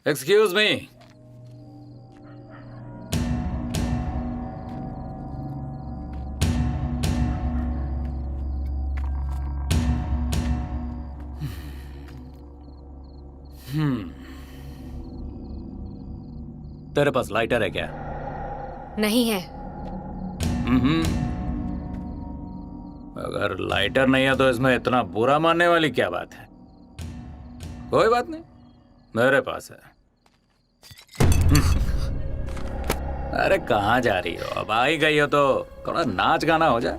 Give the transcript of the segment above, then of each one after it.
Excuse me. तेरे पास lighter है क्या? नहीं है। अगर लाइटर नहीं है तो इसमें इतना बुरा मानने वाली क्या बात है? कोई बात नहीं, मेरे पास है। अरे कहाँ जा रही हो? अब आ ही गई हो तो थोड़ा नाच गाना हो जाए।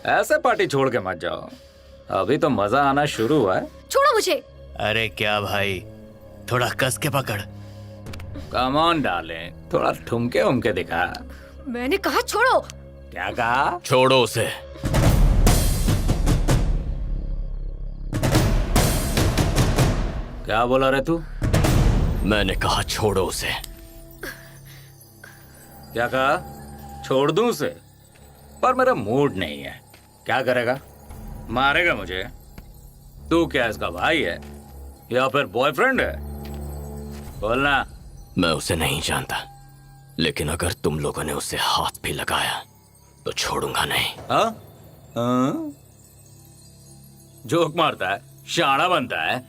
ऐसे पार्टी छोड़ के मत जाओ, अभी तो मजा आना शुरू हुआ है। छोड़ो मुझे। अरे क्या भाई, थोड़ा कस के पकड़। कम ऑन डार्लिंग, थोड़ा ठुमके उमके दिखा। मैंने कहा छोड़ो। क्या कहा? छोड़ो उसे। क्या बोला रे तू? मैंने कहा छोड़ो उसे। क्या कहा? छोड़ दूं उसे? पर मेरा मूड नहीं है। क्या करेगा? मारेगा मुझे? तू क्या इसका भाई है या फिर बॉयफ्रेंड है? बोलना। मैं उसे नहीं जानता, लेकिन अगर तुम लोगों ने उसे हाथ भी लगाया तो छोड़ूंगा नहीं। हाँ? हाँ? जोक मारता है, शाना बनता है।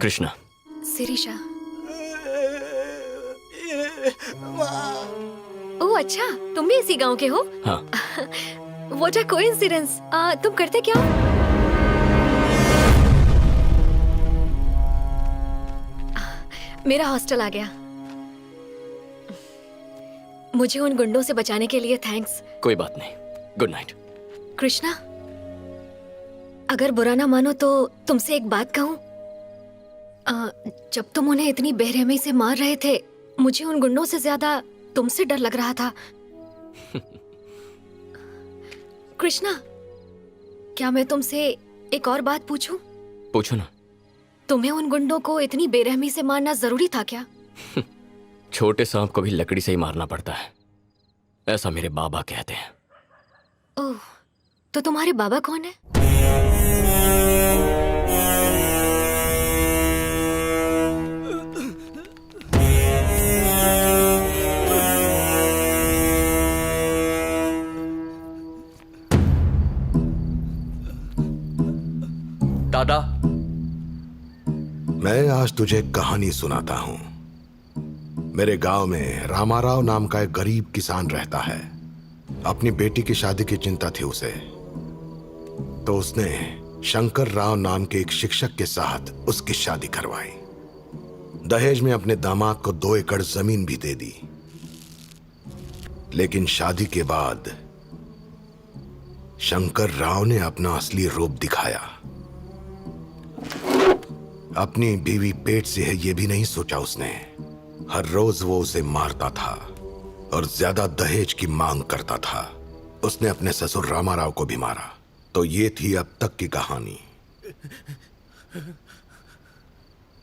कृष्णा। सिरिशा। ओह अच्छा, तुम भी इसी गांव के हो? हाँ। What a coincidence. तुम करते क्या हो? मेरा हॉस्टल आ गया। मुझे उन गुंडों से बचाने के लिए थैंक्स। कोई बात नहीं, गुड नाइट। कृष्णा, अगर बुरा ना मानो तो तुमसे एक बात कहूं। जब तुम उन्हें इतनी बेरहमी से मार रहे थे, मुझे उन गुंडों से ज्यादा तुमसे डर लग रहा था। कृष्णा, क्या मैं तुमसे एक और बात पूछूं? पूछो ना। तुम्हें उन गुंडों को इतनी बेरहमी से मारना जरूरी था क्या? छोटे सांप को भी लकड़ी से ही मारना पड़ता है, ऐसा मेरे बाबा कहते हैं। ओह, तो तुम्हारे बाबा कौन है? दादा। मैं आज तुझे एक कहानी सुनाता हूं। मेरे गांव में रामाराव नाम का एक गरीब किसान रहता है। अपनी बेटी की शादी की चिंता थी उसे, तो उसने शंकर राव नाम के एक शिक्षक के साथ उसकी शादी करवाई। दहेज में अपने दामाद को 2 एकड़ जमीन भी दे दी। लेकिन शादी के बाद शंकर राव ने अपना असली रूप दिखाया। अपनी बीवी पेट से है ये भी नहीं सोचा उसने। हर रोज वो उसे मारता था और ज्यादा दहेज की मांग करता था। उसने अपने ससुर रामाराव को भी मारा। तो ये थी अब तक की कहानी।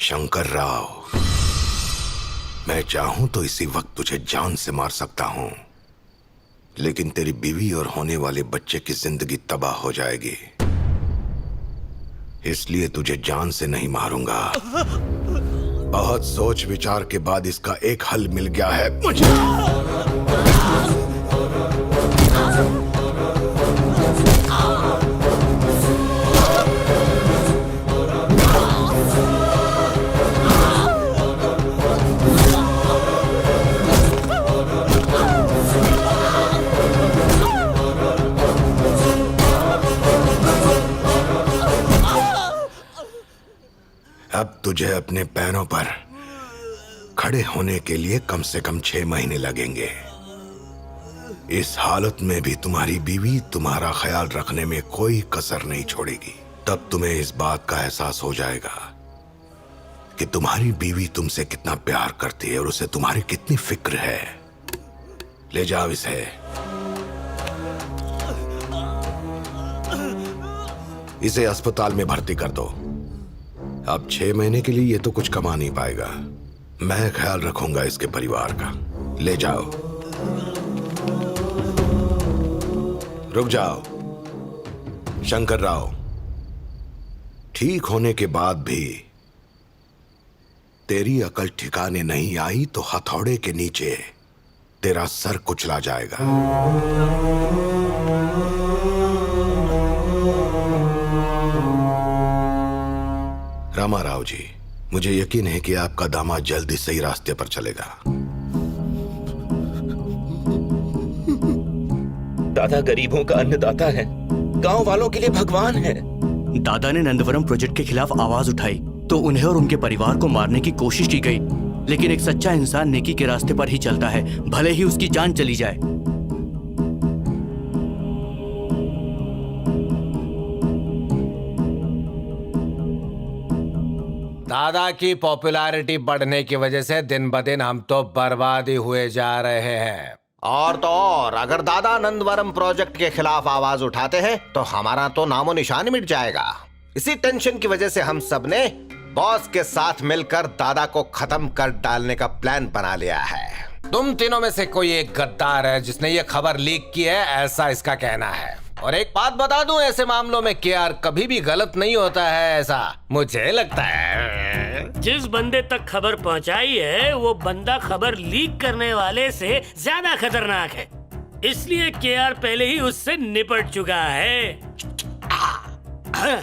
शंकर राव, मैं चाहूं तो इसी वक्त तुझे जान से मार सकता हूं, लेकिन तेरी बीवी और होने वाले बच्चे की जिंदगी तबाह हो जाएगी। इसलिए तुझे जान से नहीं मारूंगा। बहुत सोच विचार के बाद इसका एक हल मिल गया है मुझे। अब तुझे अपने पैरों पर खड़े होने के लिए कम से कम 6 महीने लगेंगे। इस हालत में भी तुम्हारी बीवी तुम्हारा ख्याल रखने में कोई कसर नहीं छोड़ेगी। तब तुम्हें इस बात का एहसास हो जाएगा कि तुम्हारी बीवी तुमसे कितना प्यार करती है और उसे तुम्हारी कितनी फिक्र है। ले जाओ इसे। इसे अस्पताल में भर्ती कर दो। अब 6 महीने के लिए ये तो कुछ कमा नहीं पाएगा। मैं ख्याल रखूंगा इसके परिवार का। ले जाओ। रुक जाओ शंकर राव। ठीक होने के बाद भी तेरी अकल ठिकाने नहीं आई तो हथौड़े के नीचे तेरा सर कुचला जाएगा। रामाराव जी, मुझे यकीन है कि आपका दामाद जल्दी सही रास्ते पर चलेगा। दादा गरीबों का अन्नदाता है, गांव वालों के लिए भगवान है। दादा ने नंदवरम प्रोजेक्ट के खिलाफ आवाज उठाई तो उन्हें और उनके परिवार को मारने की कोशिश की गई, लेकिन एक सच्चा इंसान नेकी के रास्ते पर ही चलता है, भले ही उसकी जान चली जाए। दादा की पॉपुलैरिटी बढ़ने की वजह से दिन ब दिन हम तो बर्बाद ही हुए जा रहे हैं। और तो और अगर दादा नंदवरम प्रोजेक्ट के खिलाफ आवाज उठाते हैं तो हमारा तो नामो निशान मिट जाएगा। इसी टेंशन की वजह से हम सब ने बॉस के साथ मिलकर दादा को खत्म कर डालने का प्लान बना लिया है। तुम तीनों में से कोई एक गद्दार है जिसने ये खबर लीक की है, ऐसा इसका कहना है। और एक बात बता दूं, ऐसे मामलों में केआर कभी भी गलत नहीं होता है, ऐसा मुझे लगता है। जिस बंदे तक खबर पहुंचाई है वो बंदा खबर लीक करने वाले से ज्यादा खतरनाक है, इसलिए केआर पहले ही उससे निपट चुका है।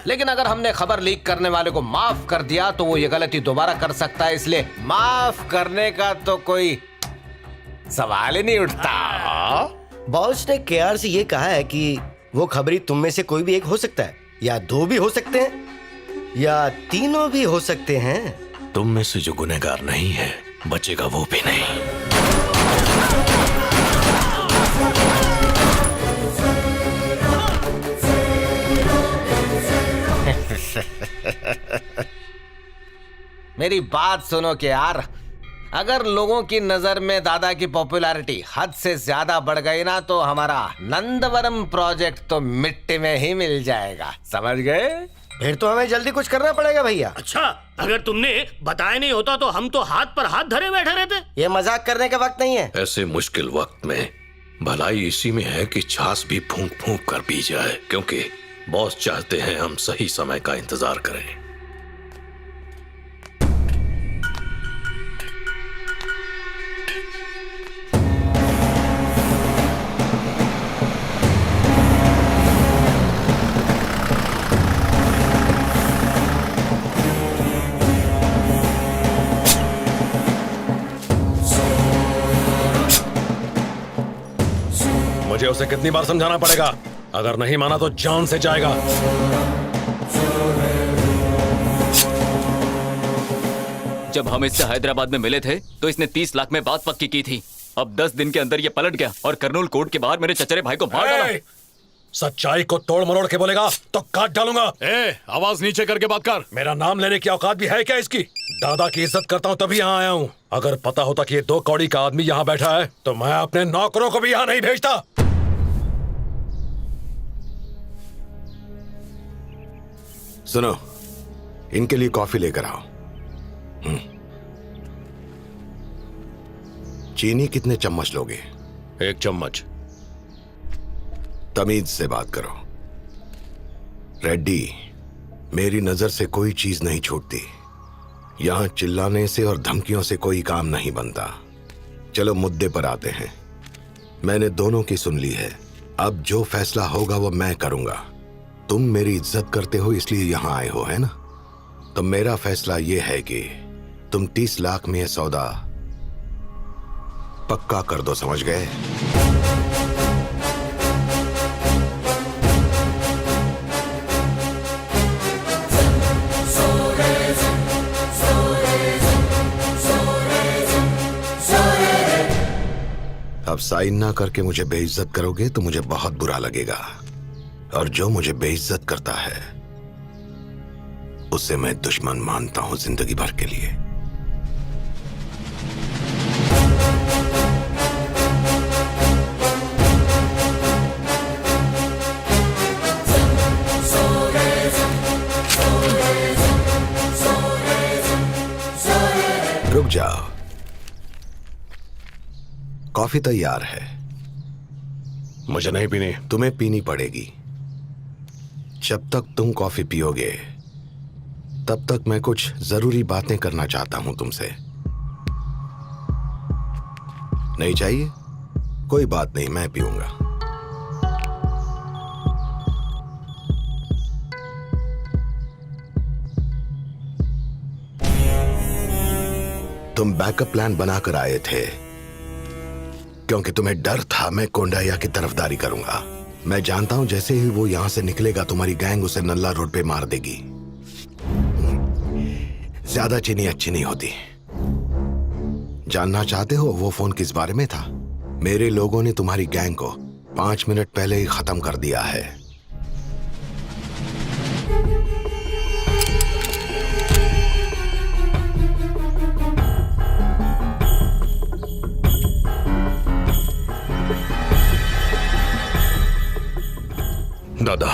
लेकिन अगर हमने खबर लीक करने वाले को माफ कर दिया तो वो ये गलती दोबारा कर सकता है, इसलिए माफ करने का तो कोई सवाल ही नहीं उठता। बॉस ने केआर से ये कहा है कि वो खबरी तुम में से कोई भी एक हो सकता है, या 2 भी हो सकते हैं, या तीनों भी हो सकते हैं। तुम में से जो गुनहगार नहीं है बचेगा वो भी नहीं। मेरी बात सुनो कि यार, अगर लोगों की नजर में दादा की पॉपुलैरिटी हद से ज्यादा बढ़ गई ना तो हमारा नंदवरम प्रोजेक्ट तो मिट्टी में ही मिल जाएगा, समझ गए? फिर तो हमें जल्दी कुछ करना पड़ेगा भैया। अच्छा, अगर तुमने बताया नहीं होता तो हम तो हाथ पर हाथ धरे बैठे रहते। ये मजाक करने का वक्त नहीं है। ऐसे मुश्किल वक्त में भलाई इसी में है कि छाछ भी फूंक फूंक कर पी जाए, क्योंकि बॉस चाहते हैं हम सही समय का इंतजार करें। मुझे उसे कितनी बार समझाना पड़ेगा? अगर नहीं माना तो जान से जाएगा। जब हम इससे हैदराबाद में मिले थे तो इसने 30 लाख में बात पक्की की थी। अब 10 दिन के अंदर ये पलट गया और कर्नूल कोर्ट के बाहर मेरे चचेरे भाई को मार डाला। सच्चाई को तोड़ मरोड़ के बोलेगा तो काट डालूंगा। आवाज नीचे करके बात कर। मेरा नाम लेने की औकात भी है क्या इसकी? दादा की इज्जत करता हूँ तभी यहाँ आया हूँ। अगर पता होता कि ये 2 कौड़ी का आदमी यहाँ बैठा है तो मैं अपने नौकरों को भी यहाँ नहीं भेजता। सुनो, इनके लिए कॉफी लेकर आओ। चीनी कितने चम्मच लोगे? 1 चम्मच। तमीज से बात करो। रेड्डी, मेरी नजर से कोई चीज नहीं छूटती। यहां चिल्लाने से और धमकियों से कोई काम नहीं बनता। चलो मुद्दे पर आते हैं। मैंने दोनों की सुन ली है। अब जो फैसला होगा वो मैं करूंगा। तुम मेरी इज्जत करते हो इसलिए यहां आए हो, है ना? तो मेरा फैसला ये है कि तुम 30 लाख में ये सौदा पक्का कर दो, समझ गए? अब साइन ना करके मुझे बेइज्जत करोगे तो मुझे बहुत बुरा लगेगा, और जो मुझे बेइज्जत करता है उसे मैं दुश्मन मानता हूं जिंदगी भर के लिए। रुक जाओ, कॉफी तैयार है। मुझे नहीं पीनी। तुम्हें पीनी पड़ेगी। जब तक तुम कॉफी पियोगे तब तक मैं कुछ जरूरी बातें करना चाहता हूं तुमसे। नहीं चाहिए? कोई बात नहीं, मैं पीऊंगा। तुम बैकअप प्लान बनाकर आए थे क्योंकि तुम्हें डर था मैं कोंडाया की तरफदारी करूंगा। मैं जानता हूं जैसे ही वो यहां से निकलेगा तुम्हारी गैंग उसे नल्ला रोड पे मार देगी। ज्यादा चीनी अच्छी नहीं होती। जानना चाहते हो वो फोन किस बारे में था? मेरे लोगों ने तुम्हारी गैंग को 5 मिनट पहले ही खत्म कर दिया है। दादा,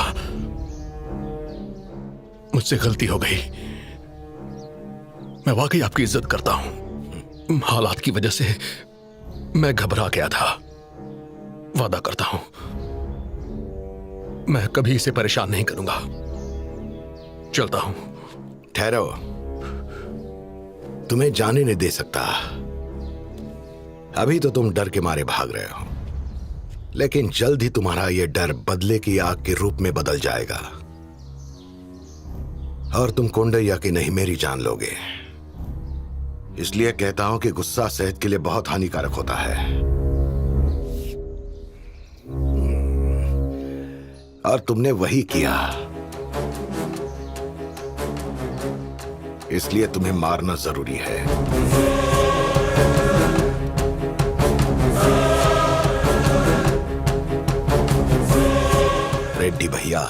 मुझसे गलती हो गई। मैं वाकई आपकी इज्जत करता हूं। हालात की वजह से मैं घबरा गया था। वादा करता हूं मैं कभी इसे परेशान नहीं करूंगा। चलता हूं। ठहरो, तुम्हें जाने नहीं दे सकता। अभी तो तुम डर के मारे भाग रहे हो, लेकिन जल्द ही तुम्हारा यह डर बदले की आग के रूप में बदल जाएगा और तुम कोंडैया की नहीं मेरी जान लोगे। इसलिए कहता हूं कि गुस्सा सेहत के लिए बहुत हानिकारक होता है, और तुमने वही किया। इसलिए तुम्हें मारना जरूरी है। रेड्डी भैया,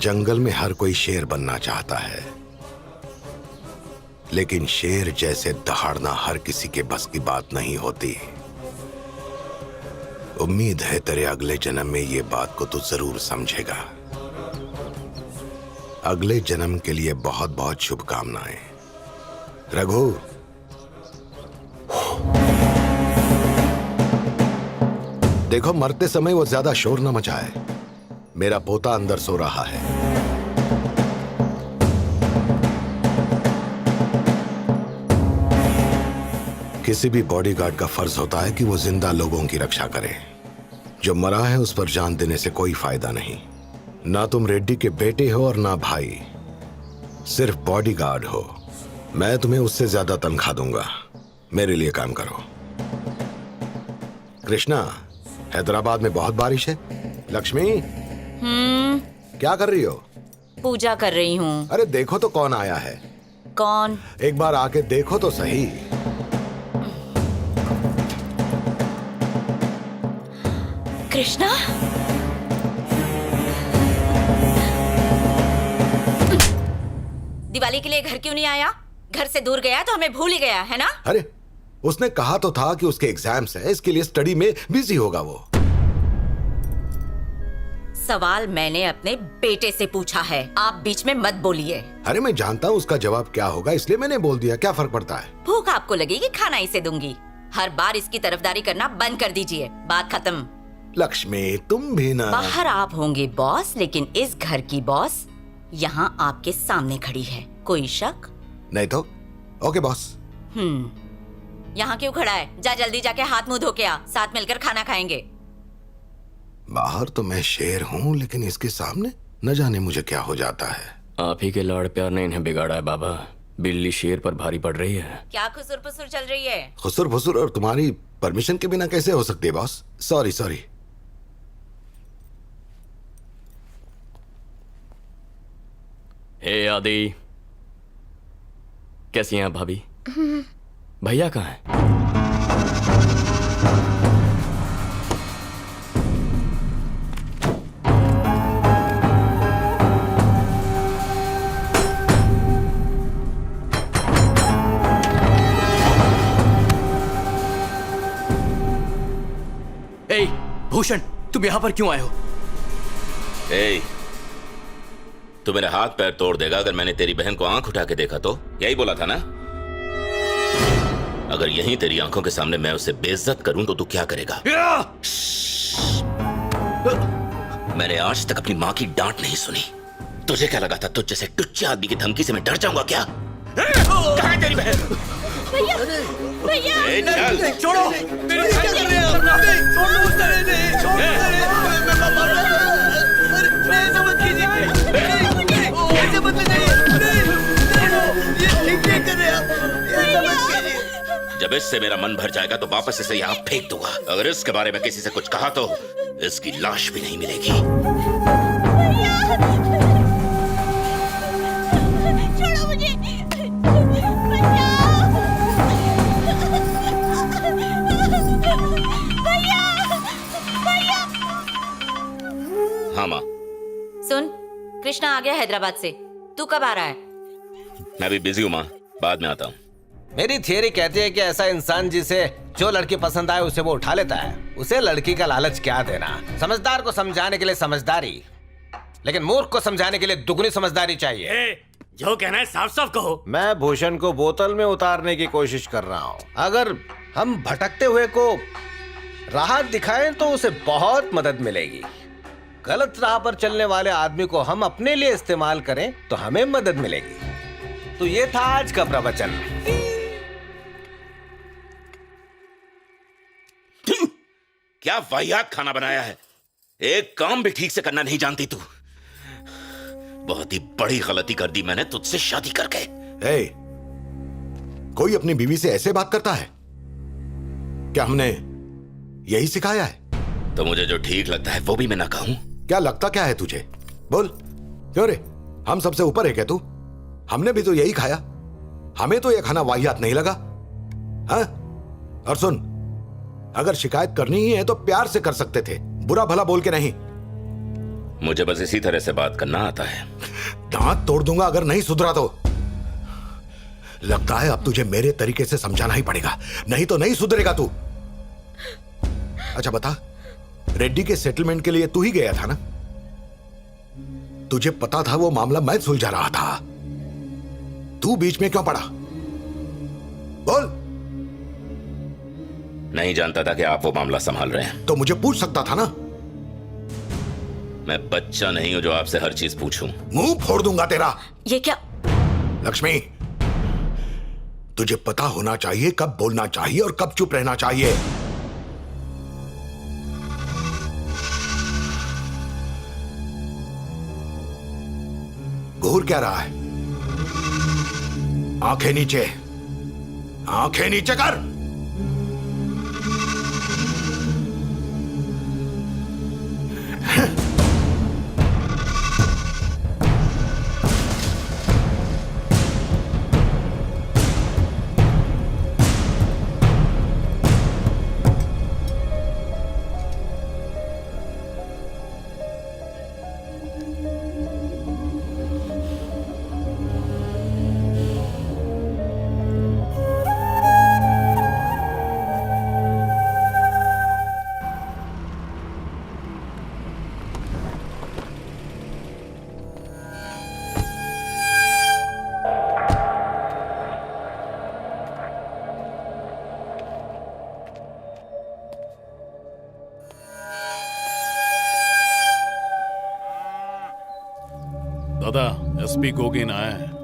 जंगल में हर कोई शेर बनना चाहता है, लेकिन शेर जैसे दहाड़ना हर किसी के बस की बात नहीं होती। उम्मीद है तेरे अगले जन्म में ये बात को तू जरूर समझेगा। अगले जन्म के लिए बहुत बहुत शुभकामनाएं। रघु, देखो मरते समय वो ज्यादा शोर न मचाए। मेरा पोता अंदर सो रहा है। किसी भी बॉडीगार्ड का फर्ज होता है कि वो जिंदा लोगों की रक्षा करे। जो मरा है उस पर जान देने से कोई फायदा नहीं। ना तुम रेड्डी के बेटे हो और ना भाई, सिर्फ बॉडीगार्ड हो। मैं तुम्हें उससे ज्यादा तनख्वाह दूंगा। मेरे लिए काम करो। कृष्णा, हैदराबाद में बहुत बारिश है। लक्ष्मी, क्या कर रही हो? पूजा कर रही हूँ। अरे देखो तो कौन आया है। कौन? एक बार आके देखो तो सही। कृष्णा, दिवाली के लिए घर क्यों नहीं आया? घर से दूर गया तो हमें भूल ही गया है ना? अरे उसने कहा तो था कि उसके एग्जाम्स है, इसके लिए स्टडी में बिजी होगा वो। सवाल मैंने अपने बेटे से पूछा है, आप बीच में मत बोलिए। अरे मैं जानता हूँ उसका जवाब क्या होगा, इसलिए मैंने बोल दिया। क्या फर्क पड़ता है? भूख आपको लगेगी, खाना इसे दूंगी। हर बार इसकी तरफदारी करना बंद कर दीजिए। बात खत्म। लक्ष्मी तुम भी ना। बाहर आप होंगे बॉस, लेकिन इस घर की बॉस यहाँ आपके सामने खड़ी है। कोई शक? नहीं तो। Okay boss. यहाँ क्यों खड़ा है? जा जल्दी जाके हाथ मुंह धो के आ, साथ मिलकर खाना खाएंगे। बाहर तो मैं शेर हूँ, लेकिन इसके सामने न जाने मुझे क्या हो जाता है। आप ही के लाड़ प्यार ने इन्हें बिगाड़ा है बाबा। बिल्ली शेर पर भारी पड़ रही है। क्या खुसुर फुसुर चल रही है? खुसुर फुसुर और तुम्हारी परमिशन के बिना कैसे हो सकती है बॉस? Sorry sorry. हे आदि, कैसी हैं आप भाभी? भैया कहाँ हैं? ए, भूषण, तुम यहाँ पर क्यों आए हो? ए, तू मेरे हाथ पैर तोड़ देगा अगर मैंने तेरी बहन को आंख उठा के देखा तो? यही बोला था ना? अगर यहीं तेरी आंखों के सामने मैं उसे बेइज्जत करूं तो तू क्या करेगा? मैंने आज तक अपनी माँ की डांट नहीं सुनी। तुझे क्या लगा था तुझ जैसे टुच्चे आदमी की धमकी से मैं डर जाऊंगा क्या? कहाँ है तेरी बहन? भैया, भैया, ए, चल। छोड़ो, मेरी क्या कर रहे हो? छोड़ दो उसे, जब इससे मेरा मन भर जाएगा तो वापस इसे यहाँ फेंक दूंगा। अगर इसके बारे में किसी से कुछ कहा तो इसकी लाश भी नहीं मिलेगी। छोड़ो मुझे। हाँ माँ। सुन, कृष्णा आ गया हैदराबाद से। तू कब आ रहा है? मैं भी बिजी हूँ माँ, बाद में आता हूँ। मेरी थियरी कहती है कि ऐसा इंसान जिसे जो लड़की पसंद आए उसे वो उठा लेता है। उसे लड़की का लालच क्या देना। समझदार को समझाने के लिए समझदारी, लेकिन मूर्ख को समझाने के लिए दुगनी समझदारी चाहिए। जो कहना है साफ साफ कहो। मैं भूषण को बोतल में उतारने की कोशिश कर रहा हूँ। अगर हम भटकते हुए को राह दिखाएं तो उसे बहुत मदद मिलेगी। गलत राह पर चलने वाले आदमी को हम अपने लिए इस्तेमाल करें तो हमें मदद मिलेगी। तो ये था आज का प्रवचन। क्या वाहियात खाना बनाया है। एक काम भी ठीक से करना नहीं जानती तू। बहुत ही बड़ी गलती कर दी मैंने तुझसे शादी करके। ए, कोई अपनी बीवी से ऐसे बात करता है क्या? हमने यही सिखाया है? तो मुझे जो ठीक लगता है वो भी मैं ना कहूं? क्या लगता क्या है तुझे? बोल। क्यों रे, हम सबसे ऊपर है क्या तू? हमने भी तो यही खाया। हमें तो यह खाना वाहियात नहीं लगा। हाँ? और सुन, अगर शिकायत करनी ही है तो प्यार से कर सकते थे, बुरा भला बोल के नहीं। मुझे बस इसी तरह से बात करना आता है। दांत तोड़ दूंगा अगर नहीं सुधरा तो। लगता है अब तुझे मेरे तरीके से समझाना ही पड़ेगा, नहीं तो नहीं सुधरेगा तू। अच्छा बता, रेड्डी के सेटलमेंट के लिए तू ही गया था ना? तुझे पता था वो मामला मैं सुलझा रहा था, तू बीच में क्यों पड़ा? बोल। नहीं जानता था कि आप वो मामला संभाल रहे हैं। तो मुझे पूछ सकता था ना। मैं बच्चा नहीं हूं जो आपसे हर चीज पूछूं। मुंह फोड़ दूंगा तेरा। ये क्या? लक्ष्मी, तुझे पता होना चाहिए कब बोलना चाहिए और कब चुप रहना चाहिए। घूर क्या रहा है? आंखें नीचे, आंखें नीचे कर। दादा, एसपी गोगिन आया है।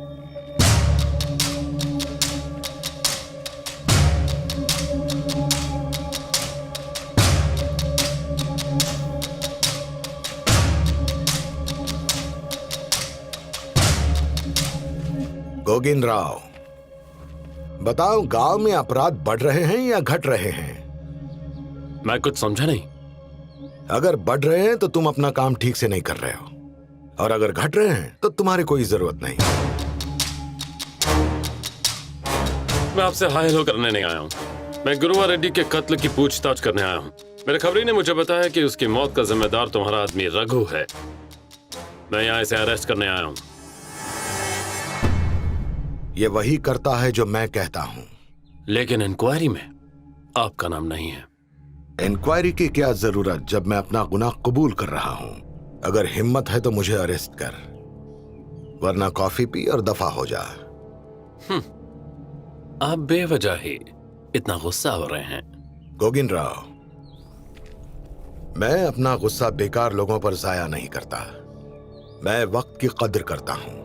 गोगिन राव, बताओ, गांव में अपराध बढ़ रहे हैं या घट रहे हैं? मैं कुछ समझा नहीं। अगर बढ़ रहे हैं तो तुम अपना काम ठीक से नहीं कर रहे हो, और अगर घट रहे हैं तो तुम्हारी कोई जरूरत नहीं। मैं आपसे हाय हेलो करने नहीं आया हूँ। मैं गुरुवा रेड्डी के कत्ल की पूछताछ करने आया हूँ। मेरे खबरी ने मुझे बताया कि उसकी मौत का जिम्मेदार तुम्हारा आदमी रघु है। मैं यहाँ इसे अरेस्ट करने आया हूँ। ये वही करता है जो मैं कहता हूँ। लेकिन इंक्वायरी में आपका नाम नहीं है। इंक्वायरी की क्या जरूरत जब मैं अपना गुनाह कबूल कर रहा हूँ? अगर हिम्मत है तो मुझे अरेस्ट कर, वरना कॉफी पी और दफा हो जा। आप बेवजह ही इतना गुस्सा हो रहे हैं। गोगिन राव, मैं अपना गुस्सा बेकार लोगों पर जाया नहीं करता। मैं वक्त की कद्र करता हूं।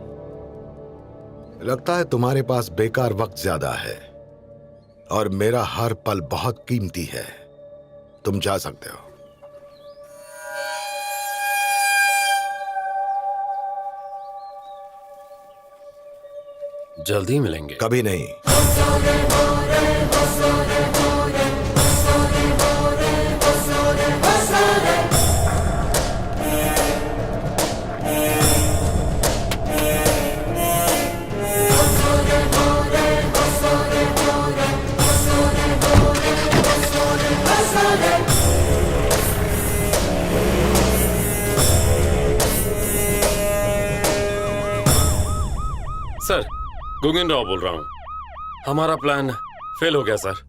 लगता है तुम्हारे पास बेकार वक्त ज्यादा है, और मेरा हर पल बहुत कीमती है। तुम जा सकते हो। जल्दी मिलेंगे। कभी नहीं। सर, गोगिन राव बोल रहा हूँ। हमारा प्लान फेल हो गया सर।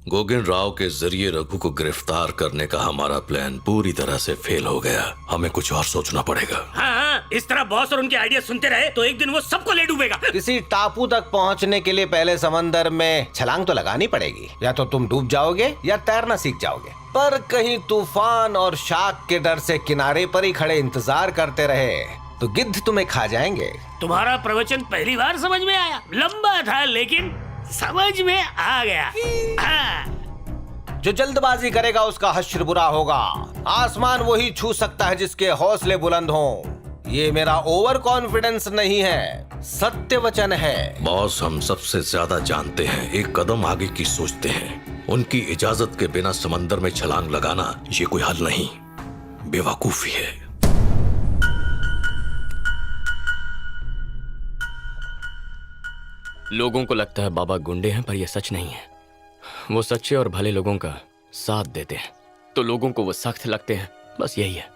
गोगिन राव के जरिए रघु को गिरफ्तार करने का हमारा प्लान पूरी तरह से फेल हो गया। हमें कुछ और सोचना पड़ेगा। हाँ, इस तरह बॉस और उनके आइडिया सुनते रहे तो एक दिन वो सबको ले डूबेगा। किसी टापू तक पहुंचने के लिए पहले समंदर में छलांग तो लगानी पड़ेगी। या तो तुम डूब जाओगे या तैरना सीख जाओगे। पर कहीं तूफान और शार्क के डर से किनारे पर ही खड़े इंतजार करते रहे तो गिद्ध तुम्हें खा जाएंगे। तुम्हारा प्रवचन पहली बार समझ में आया। लंबा था लेकिन समझ में आ गया। हाँ। जो जल्दबाजी करेगा उसका हश्र बुरा होगा। आसमान वही छू सकता है जिसके हौसले बुलंद हों। ये मेरा ओवर कॉन्फिडेंस नहीं है, सत्य वचन है। बॉस, हम सबसे ज्यादा जानते हैं, एक कदम आगे की सोचते हैं। उनकी इजाजत के बिना समंदर में छलांग लगाना ये कोई हल नहीं, बेवकूफी है। लोगों को लगता है बाबा गुंडे हैं, पर यह सच नहीं है। वो सच्चे और भले लोगों का साथ देते हैं तो लोगों को वो सख्त लगते हैं। बस यही है।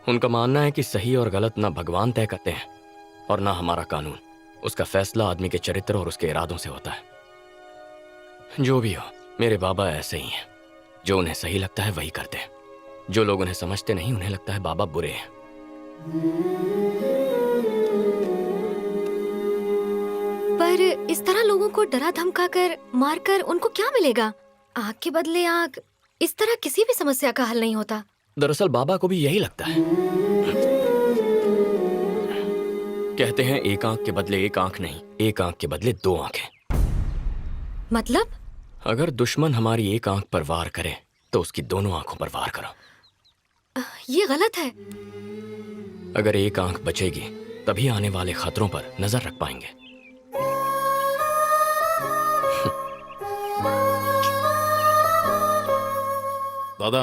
उनका मानना है कि सही और गलत ना भगवान तय करते हैं और ना हमारा कानून। उसका फैसला आदमी के चरित्र और उसके इरादों से होता है। जो भी हो, मेरे बाबा ऐसे ही हैं। जो उन्हें सही लगता है वही करते हैं। जो लोग उन्हें समझते नहीं, उन्हें लगता है बाबा बुरे हैं। पर इस तरह लोगों को डरा धमकाकर मारकर उनको क्या मिलेगा? आग के बदले आग। इस तरह किसी भी समस्या का हल नहीं होता। दरअसल बाबा को भी यही लगता है। कहते हैं एक आंख के बदले एक आंख नहीं, एक आंख के बदले दो आंखें। मतलब? अगर दुश्मन हमारी एक आंख पर वार करे तो उसकी दोनों आंखों पर वार करो। ये गलत है। अगर एक आंख बचेगी तभी आने वाले खतरों पर नजर रख पाएंगे। दादा,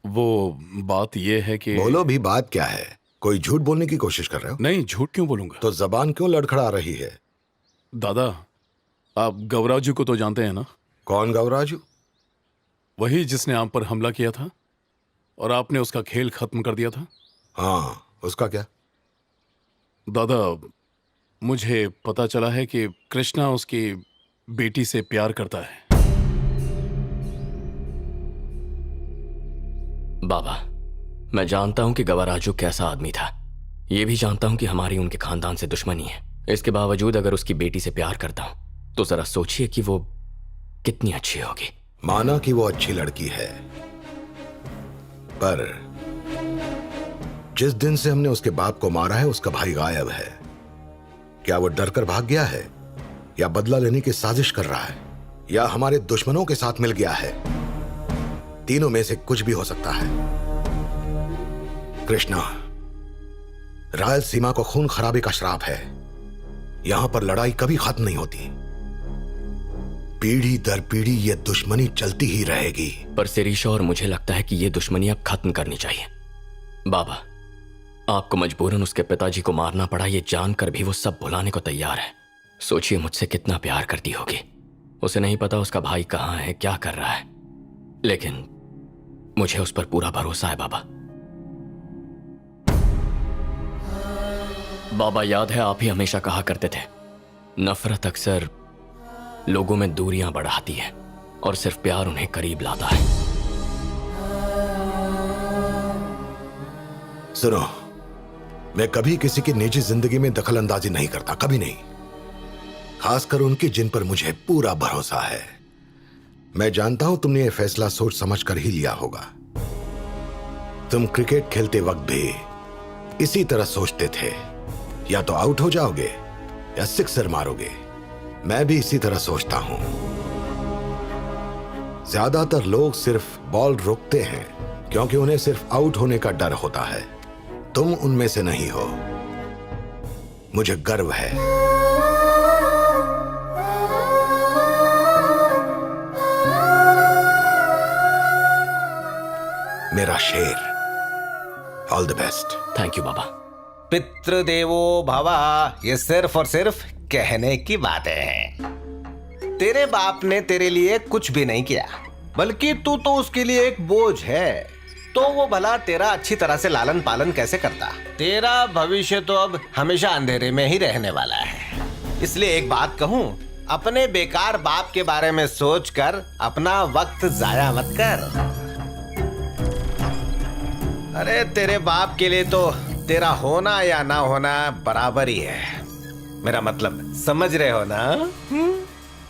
वो बात ये है कि... बोलो भी, बात क्या है? कोई झूठ बोलने की कोशिश कर रहे हो? नहीं, झूठ क्यों बोलूंगा। तो जबान क्यों लड़खड़ा रही है? दादा, आप गौराजू को तो जानते हैं ना? कौन गौराजू? वही जिसने आप पर हमला किया था और आपने उसका खेल खत्म कर दिया था। हाँ, उसका क्या? दादा, मुझे पता चला है कि कृष्णा उसकी बेटी से प्यार करता है। बाबा, मैं जानता हूं कि गवाराजू कैसा आदमी था। ये भी जानता हूं कि हमारी उनके खानदान से दुश्मनी है। इसके बावजूद अगर उसकी बेटी से प्यार करता हूं तो जरा सोचिए कि वो कितनी अच्छी होगी। माना कि वो अच्छी लड़की है, पर जिस दिन से हमने उसके बाप को मारा है उसका भाई गायब है। क्या वो डर कर भाग गया है, या बदला लेने की साजिश कर रहा है, या हमारे दुश्मनों के साथ मिल गया है? तीनों में से कुछ भी हो सकता है। कृष्णा, रायलसीमा को खून खराबे का श्राप है। यहां पर लड़ाई कभी खत्म नहीं होती। पीढ़ी दर पीढ़ी ये दुश्मनी चलती ही रहेगी। पर शिरीषा और मुझे लगता है कि ये दुश्मनी अब खत्म करनी चाहिए। बाबा, आपको मजबूरन उसके पिताजी को मारना पड़ा, ये जानकर भी वो सब भुलाने को तैयार है। सोचिए मुझसे कितना प्यार करती होगी। उसे नहीं पता उसका भाई कहाँ है, क्या कर रहा है, लेकिन मुझे उस पर पूरा भरोसा है। बाबा, याद है आप ही हमेशा कहा करते थे, नफरत अक्सर लोगों में दूरियां बढ़ाती है और सिर्फ प्यार उन्हें करीब लाता है। सुनो, मैं कभी किसी की निजी जिंदगी में दखल अंदाजी नहीं करता, कभी नहीं। खासकर उनकी जिन पर मुझे पूरा भरोसा है। मैं जानता हूं तुमने यह फैसला सोच समझ कर ही लिया होगा। तुम क्रिकेट खेलते वक्त भी इसी तरह सोचते थे, या तो आउट हो जाओगे या सिक्सर मारोगे। मैं भी इसी तरह सोचता हूं। ज्यादातर लोग सिर्फ बॉल रोकते हैं क्योंकि उन्हें सिर्फ आउट होने का डर होता है। तुम उनमें से नहीं हो। मुझे गर्व है। मेरा शेर, all the best. Thank you बाबा। पितृदेवो भवा, ये सिर्फ और सिर्फ कहने की बातें हैं। तेरे बाप ने तेरे लिए कुछ भी नहीं किया, बल्कि तू तो उसके लिए एक बोझ है। तो वो भला तेरा अच्छी तरह से लालन पालन कैसे करता? तेरा भविष्य तो अब हमेशा अंधेरे में ही रहने वाला है। इसलिए एक बात कहूं, अपने बेकार बाप के बारे में सोचकर अपना वक्त जाया मत कर। अरे तेरे बाप के लिए तो तेरा होना या ना होना बराबर ही है। मेरा मतलब समझ रहे हो ना?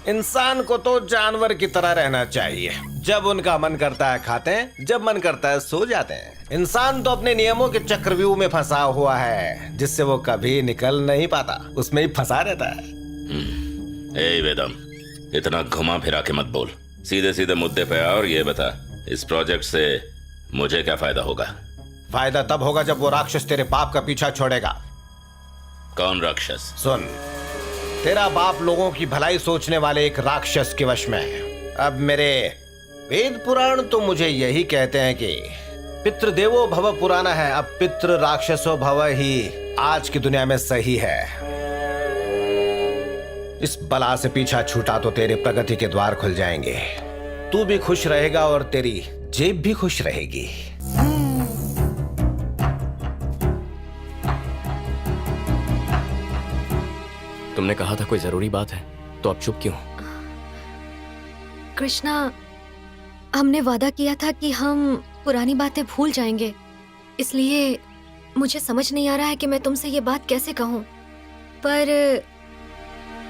इंसान को तो जानवर की तरह रहना चाहिए। जब उनका मन करता है खाते हैं, जब मन करता है सो जाते हैं। इंसान तो अपने नियमों के चक्रव्यूह में फंसा हुआ है, जिससे वो कभी निकल नहीं पाता, उसमें ही फंसा रहता है। ए वेदम, इतना घुमा फिरा के मत बोल, सीधे सीधे मुद्दे पे आ और ये बता, इस प्रोजेक्ट से मुझे क्या फायदा होगा? फायदा तब होगा जब वो राक्षस तेरे बाप का पीछा छोड़ेगा। कौन राक्षस? सुन, तेरा बाप लोगों की भलाई सोचने वाले एक राक्षस के वश में है। अब मेरे वेद पुराण तो मुझे यही कहते हैं कि पितृदेवो भव पुराना है, अब पितृ राक्षसो भव ही आज की दुनिया में सही है। इस बला से पीछा छूटा तो तेरे प्रगति के द्वार खुल जाएंगे। तू भी खुश रहेगा और तेरी जेब भी खुश रहेगी। तुमने कहा था कोई जरूरी बात है, तो अब चुप क्यों? कृष्णा, हमने वादा किया था कि हम पुरानी बातें भूल जाएंगे, इसलिए मुझे समझ नहीं आ रहा है कि मैं तुमसे ये बात कैसे कहूं।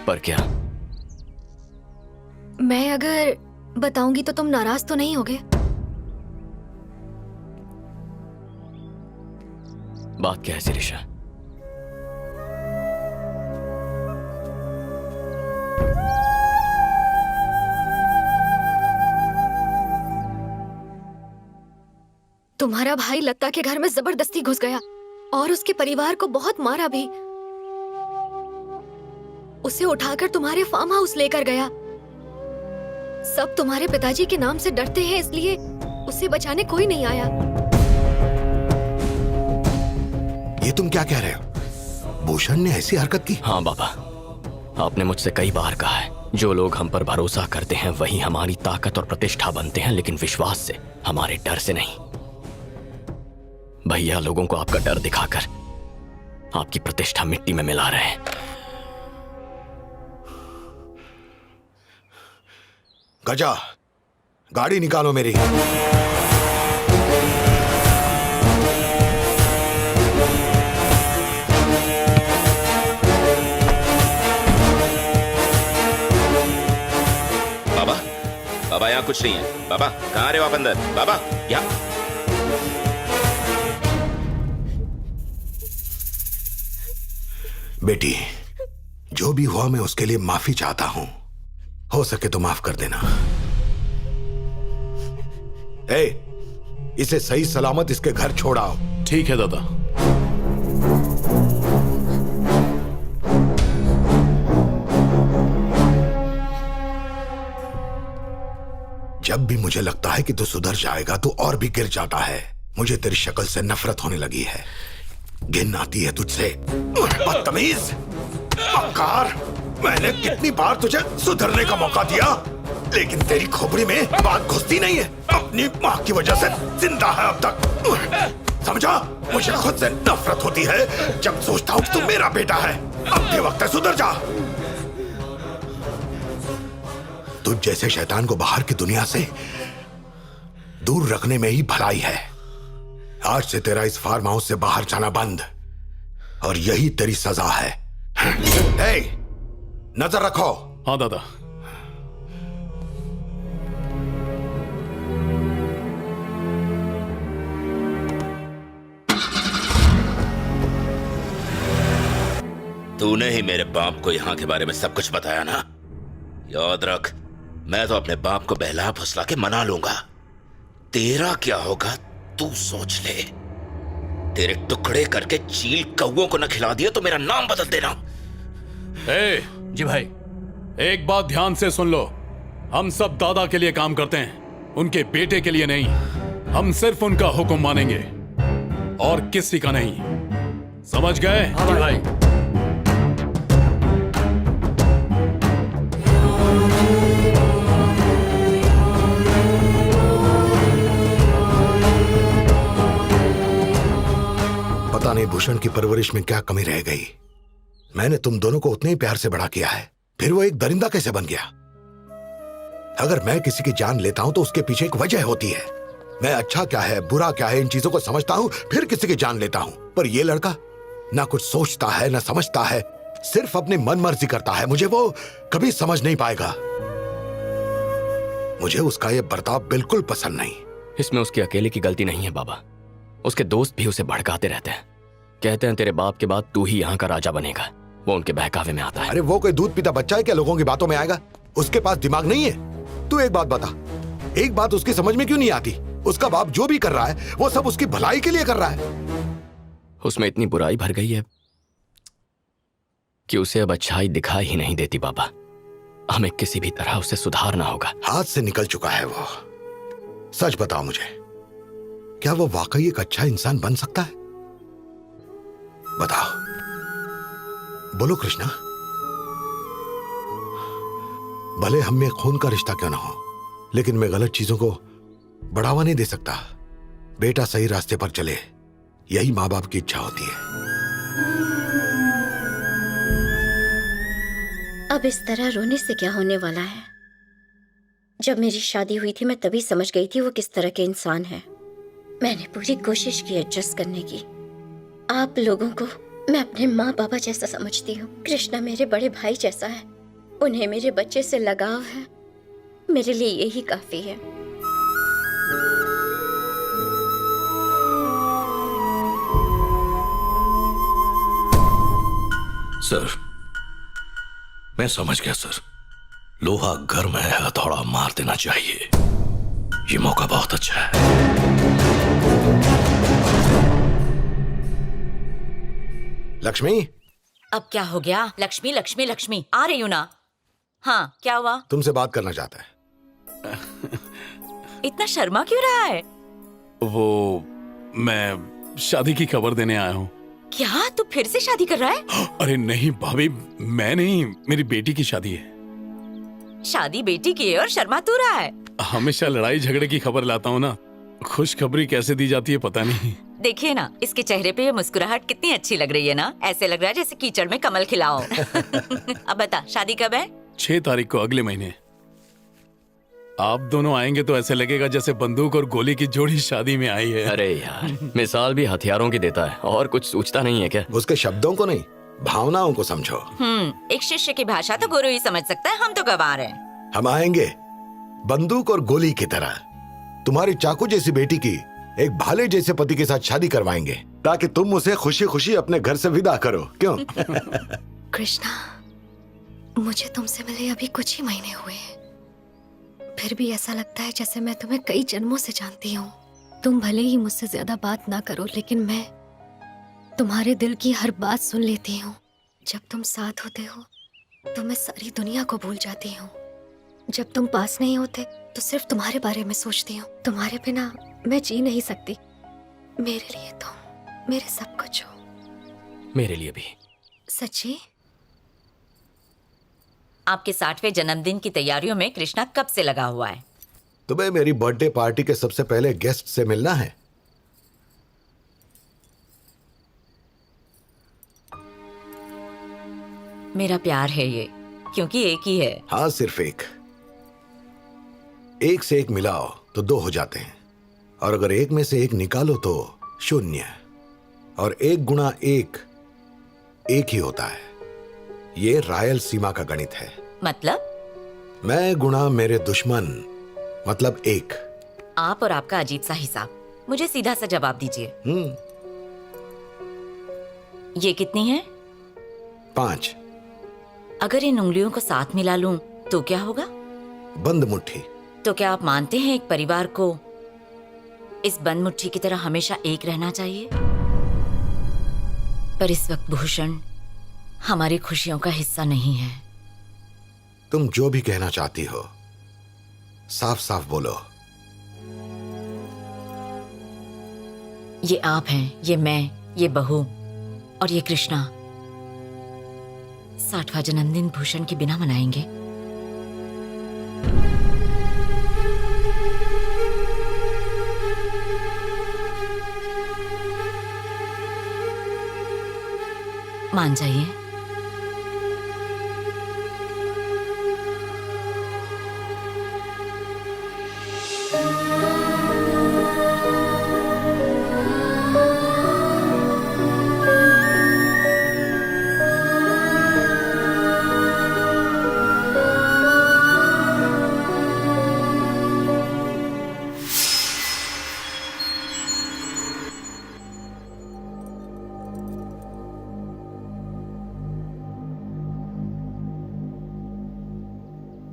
पर क्या? मैं अगर बताऊंगी तो तुम नाराज तो नहीं होगे? बात क्या है शिरीषा? तुम्हारा भाई लता के घर में जबरदस्ती घुस गया और उसके परिवार को बहुत मारा भी। उसे उठाकर तुम्हारे फार्म हाउस लेकर गया। सब तुम्हारे पिताजी के नाम से डरते हैं, इसलिए उसे बचाने कोई नहीं आया। ये तुम क्या कह रहे हो? भूषण ने ऐसी हरकत की? हाँ बाबा, आपने मुझसे कई बार कहा है, जो लोग हम पर भरोसा करते हैं वही हमारी ताकत और प्रतिष्ठा बनते हैं, लेकिन विश्वास से, हमारे डर से नहीं। भैया लोगों को आपका डर दिखाकर आपकी प्रतिष्ठा मिट्टी में मिला रहे हैं। गजा, गाड़ी निकालो मेरी। बाबा, बाबा यहाँ यहाँ कुछ नहीं है। बाबा कहाँ रहे हो आप? अंदर बाबा, यहाँ। बेटी, जो भी हुआ मैं उसके लिए माफी चाहता हूं। हो सके तो माफ कर देना। ए, इसे सही सलामत इसके घर छोड़ाओ। ठीक है दादा। जब भी मुझे लगता है कि तू सुधर जाएगा तो और भी गिर जाता है। मुझे तेरी शक्ल से नफरत होने लगी है, घिन आती है तुझसे। बदतमीज, मक्कार, मैंने कितनी बार तुझे सुधरने का मौका दिया, लेकिन तेरी खोपड़ी में बात घुसती नहीं है। अपनी माँ की वजह से जिंदा है अब तक, समझा? मुझे खुद से नफरत होती है जब सोचता हूँ कि तू मेरा बेटा है। अब भी वक्त है, सुधर जा। तुझ जैसे शैतान को बाहर की दुनिया से दूर रखने में ही भलाई है। आज से तेरा इस फार्म हाउस से बाहर जाना बंद, और यही तेरी सजा है। हे, नजर रखो। हाँ दादा। तूने ही मेरे बाप को यहाँ के बारे में सब कुछ बताया ना? याद रख, मैं तो अपने बाप को बहला फुसला के मना लूंगा। तेरा क्या होगा तू सोच ले। तेरे टुकड़े करके चील कौओं को न खिला दिया तो मेरा नाम बदल देना। जी भाई, एक बात ध्यान से सुन लो। हम सब दादा के लिए काम करते हैं, उनके बेटे के लिए नहीं। हम सिर्फ उनका हुक्म मानेंगे और किसी का नहीं। समझ गए? जी भाई। पता नहीं भूषण की परवरिश में क्या कमी रह गई। मैंने तुम दोनों को उतने ही प्यार से बड़ा किया है, फिर वो एक दरिंदा कैसे बन गया? अगर मैं किसी की जान लेता हूं तो उसके पीछे एक वजह होती है। मैं अच्छा क्या है बुरा क्या है इन चीजों को समझता हूं, फिर किसी की जान लेता हूं। पर ये लड़का ना कुछ सोचता है ना समझता है, सिर्फ अपनी मन मर्जी करता है। मुझे वो कभी समझ नहीं पाएगा। मुझे उसका ये बर्ताव बिल्कुल पसंद नहीं। इसमें उसकी अकेले की गलती नहीं है बाबा, उसके दोस्त भी उसे भड़काते रहते हैं। कहते हैं तेरे बाप के बाद तू ही यहाँ का राजा बनेगा। वो उनके बहकावे में आता है। अरे वो कोई दूध पीता बच्चा है क्या लोगों की बातों में आएगा? उसके पास दिमाग नहीं है? तू एक बात बता, एक बात उसकी समझ में क्यों नहीं आती? उसका बाप जो भी कर रहा है वो सब उसकी भलाई के लिए कर रहा है। उसमें इतनी बुराई भर गई है कि उसे अब अच्छाई दिखाई ही नहीं देती बाबा। हमें किसी भी तरह उसे सुधारना होगा। हाथ से निकल चुका है वो। सच बताओ मुझे, क्या वो वाकई एक अच्छा इंसान बन सकता है? बताओ, बोलो कृष्णा। भले हम में खून का रिश्ता क्यों ना हो, लेकिन मैं गलत चीजों को बढ़ावा नहीं दे सकता। बेटा सही रास्ते पर चले, यही माँ बाप की इच्छा होती है। अब इस तरह रोने से क्या होने वाला है? जब मेरी शादी हुई थी मैं तभी समझ गई थी वो किस तरह के इंसान है। मैंने पूरी कोशिश की एडजस्ट करने की। आप लोगों को मैं अपने माँ बाबा जैसा समझती हूँ। कृष्णा मेरे बड़े भाई जैसा है। उन्हें मेरे बच्चे से लगाव है। मेरे लिए यही काफी है। सर, मैं समझ गया सर। लोहा गर्म है, हथौड़ा मार देना चाहिए। ये मौका बहुत अच्छा है। लक्ष्मी। अब क्या हो गया? लक्ष्मी लक्ष्मी लक्ष्मी आ रही हूँ ना। हाँ, क्या हुआ? तुमसे बात करना चाहता है। इतना शर्मा क्यों रहा है? वो मैं शादी की खबर देने आया हूँ। क्या तू फिर से शादी कर रहा है? अरे नहीं भाभी, मैं नहीं, मेरी बेटी की शादी है। शादी बेटी की है और शर्मा तू रहा है? हमेशा लड़ाई झगड़े की खबर लाता हूँ ना, खुशखबरी कैसे दी जाती है पता नहीं। देखिए ना, इसके चेहरे पे ये मुस्कुराहट कितनी अच्छी लग रही है ना। ऐसे लग रहा है जैसे कीचड़ में कमल खिलाओ। अब बता, शादी कब है? 6 तारीख को, अगले महीने। आप दोनों आएंगे तो ऐसे लगेगा जैसे बंदूक और गोली की जोड़ी शादी में आई है। अरे यार, मिसाल भी हथियारों की देता है और कुछ सोचता नहीं है क्या? उसके शब्दों को नहीं, भावनाओं को समझो। एक शिष्य की भाषा तो गुरु ही समझ सकता है। हम तो गंवार हैं। हम आएंगे बंदूक और गोली की तरह तुम्हारी चाकू जैसी बेटी की एक भाले जैसे पति के साथ शादी करवाएंगे ताकि तुम उसे खुशी खुशी अपने घर से विदा करो। क्यों? कृष्णा, मुझे तुमसे मिले अभी कुछ ही महीने हुए हैं, फिर भी ऐसा लगता है जैसे मैं तुम्हें कई जन्मों से जानती हूँ। तुम भले ही मुझसे ज्यादा बात ना करो, लेकिन मैं तुम्हारे दिल की हर बात सुन लेती हूँ। जब तुम साथ होते हो तो मैं सारी दुनिया को भूल जाती हूँ। जब तुम पास नहीं होते तो सिर्फ तुम्हारे बारे में सोचती हूँ। तुम्हारे बिना मैं जी नहीं सकती। मेरे लिए तुम मेरे सब कुछ हो। मेरे लिए भी। सच्ची? आपके 60वें जन्मदिन की तैयारियों में कृष्णा कब से लगा हुआ है? तुम्हें मेरी बर्थडे पार्टी के सबसे पहले गेस्ट से मिलना है। मेरा प्यार है ये, क्योंकि एक ही है। हाँ, सिर्फ एक से एक मिलाओ तो 2 हो जाते हैं, और अगर एक में से एक निकालो तो 0, और 1 गुणा 1 ही होता है। ये रायल सीमा का गणित है। मतलब? मैं गुणा मेरे दुश्मन मतलब 1। आप और आपका अजीब सा हिसाब। मुझे सीधा सा जवाब दीजिए। ये कितनी है? 5। अगर इन उंगलियों को साथ मिला लूं तो क्या होगा? बंद मुट्ठी। तो क्या आप मानते हैं एक परिवार को इस बंद मुट्ठी की तरह हमेशा एक रहना चाहिए? पर इस वक्त भूषण हमारी खुशियों का हिस्सा नहीं है। तुम जो भी कहना चाहती हो साफ साफ बोलो। ये आप हैं, ये मैं, ये बहू और ये कृष्णा 60वां जन्मदिन भूषण के बिना मनाएंगे? मान जाइए।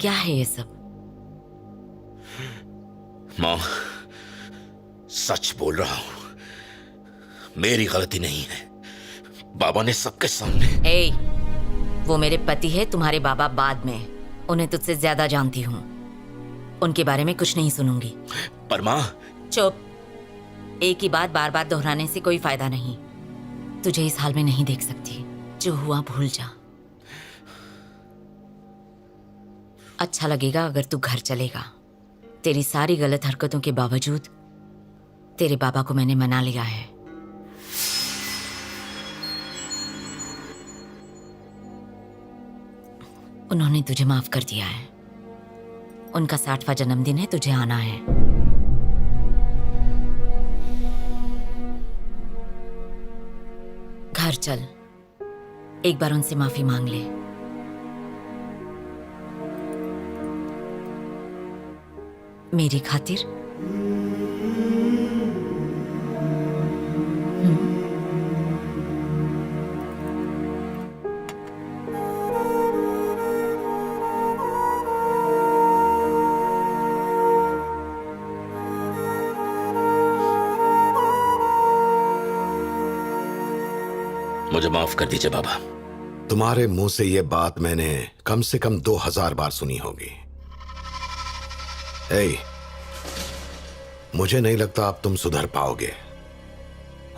क्या है ये सब? मां, सच बोल रहा हूं, मेरी गलती नहीं है। बाबा ने सबके सामने। ए, वो मेरे पति है, तुम्हारे बाबा बाद में। उन्हें तुझसे ज्यादा जानती हूँ। उनके बारे में कुछ नहीं सुनूंगी। पर मां। चुप। एक ही बात बार बार दोहराने से कोई फायदा नहीं। तुझे इस हाल में नहीं देख सकती। जो हुआ भूल जा। अच्छा लगेगा अगर तू घर चलेगा। तेरी सारी गलत हरकतों के बावजूद तेरे बाबा को मैंने मना लिया है। उन्होंने तुझे माफ कर दिया है। उनका 60वां जन्मदिन है, तुझे आना है। घर चल, एक बार उनसे माफी मांग ले। मेरी खातिर। मुझे माफ कर दीजिए बाबा। तुम्हारे मुंह से यह बात मैंने कम से कम 2000 बार सुनी होगी। मुझे नहीं लगता अब तुम सुधर पाओगे,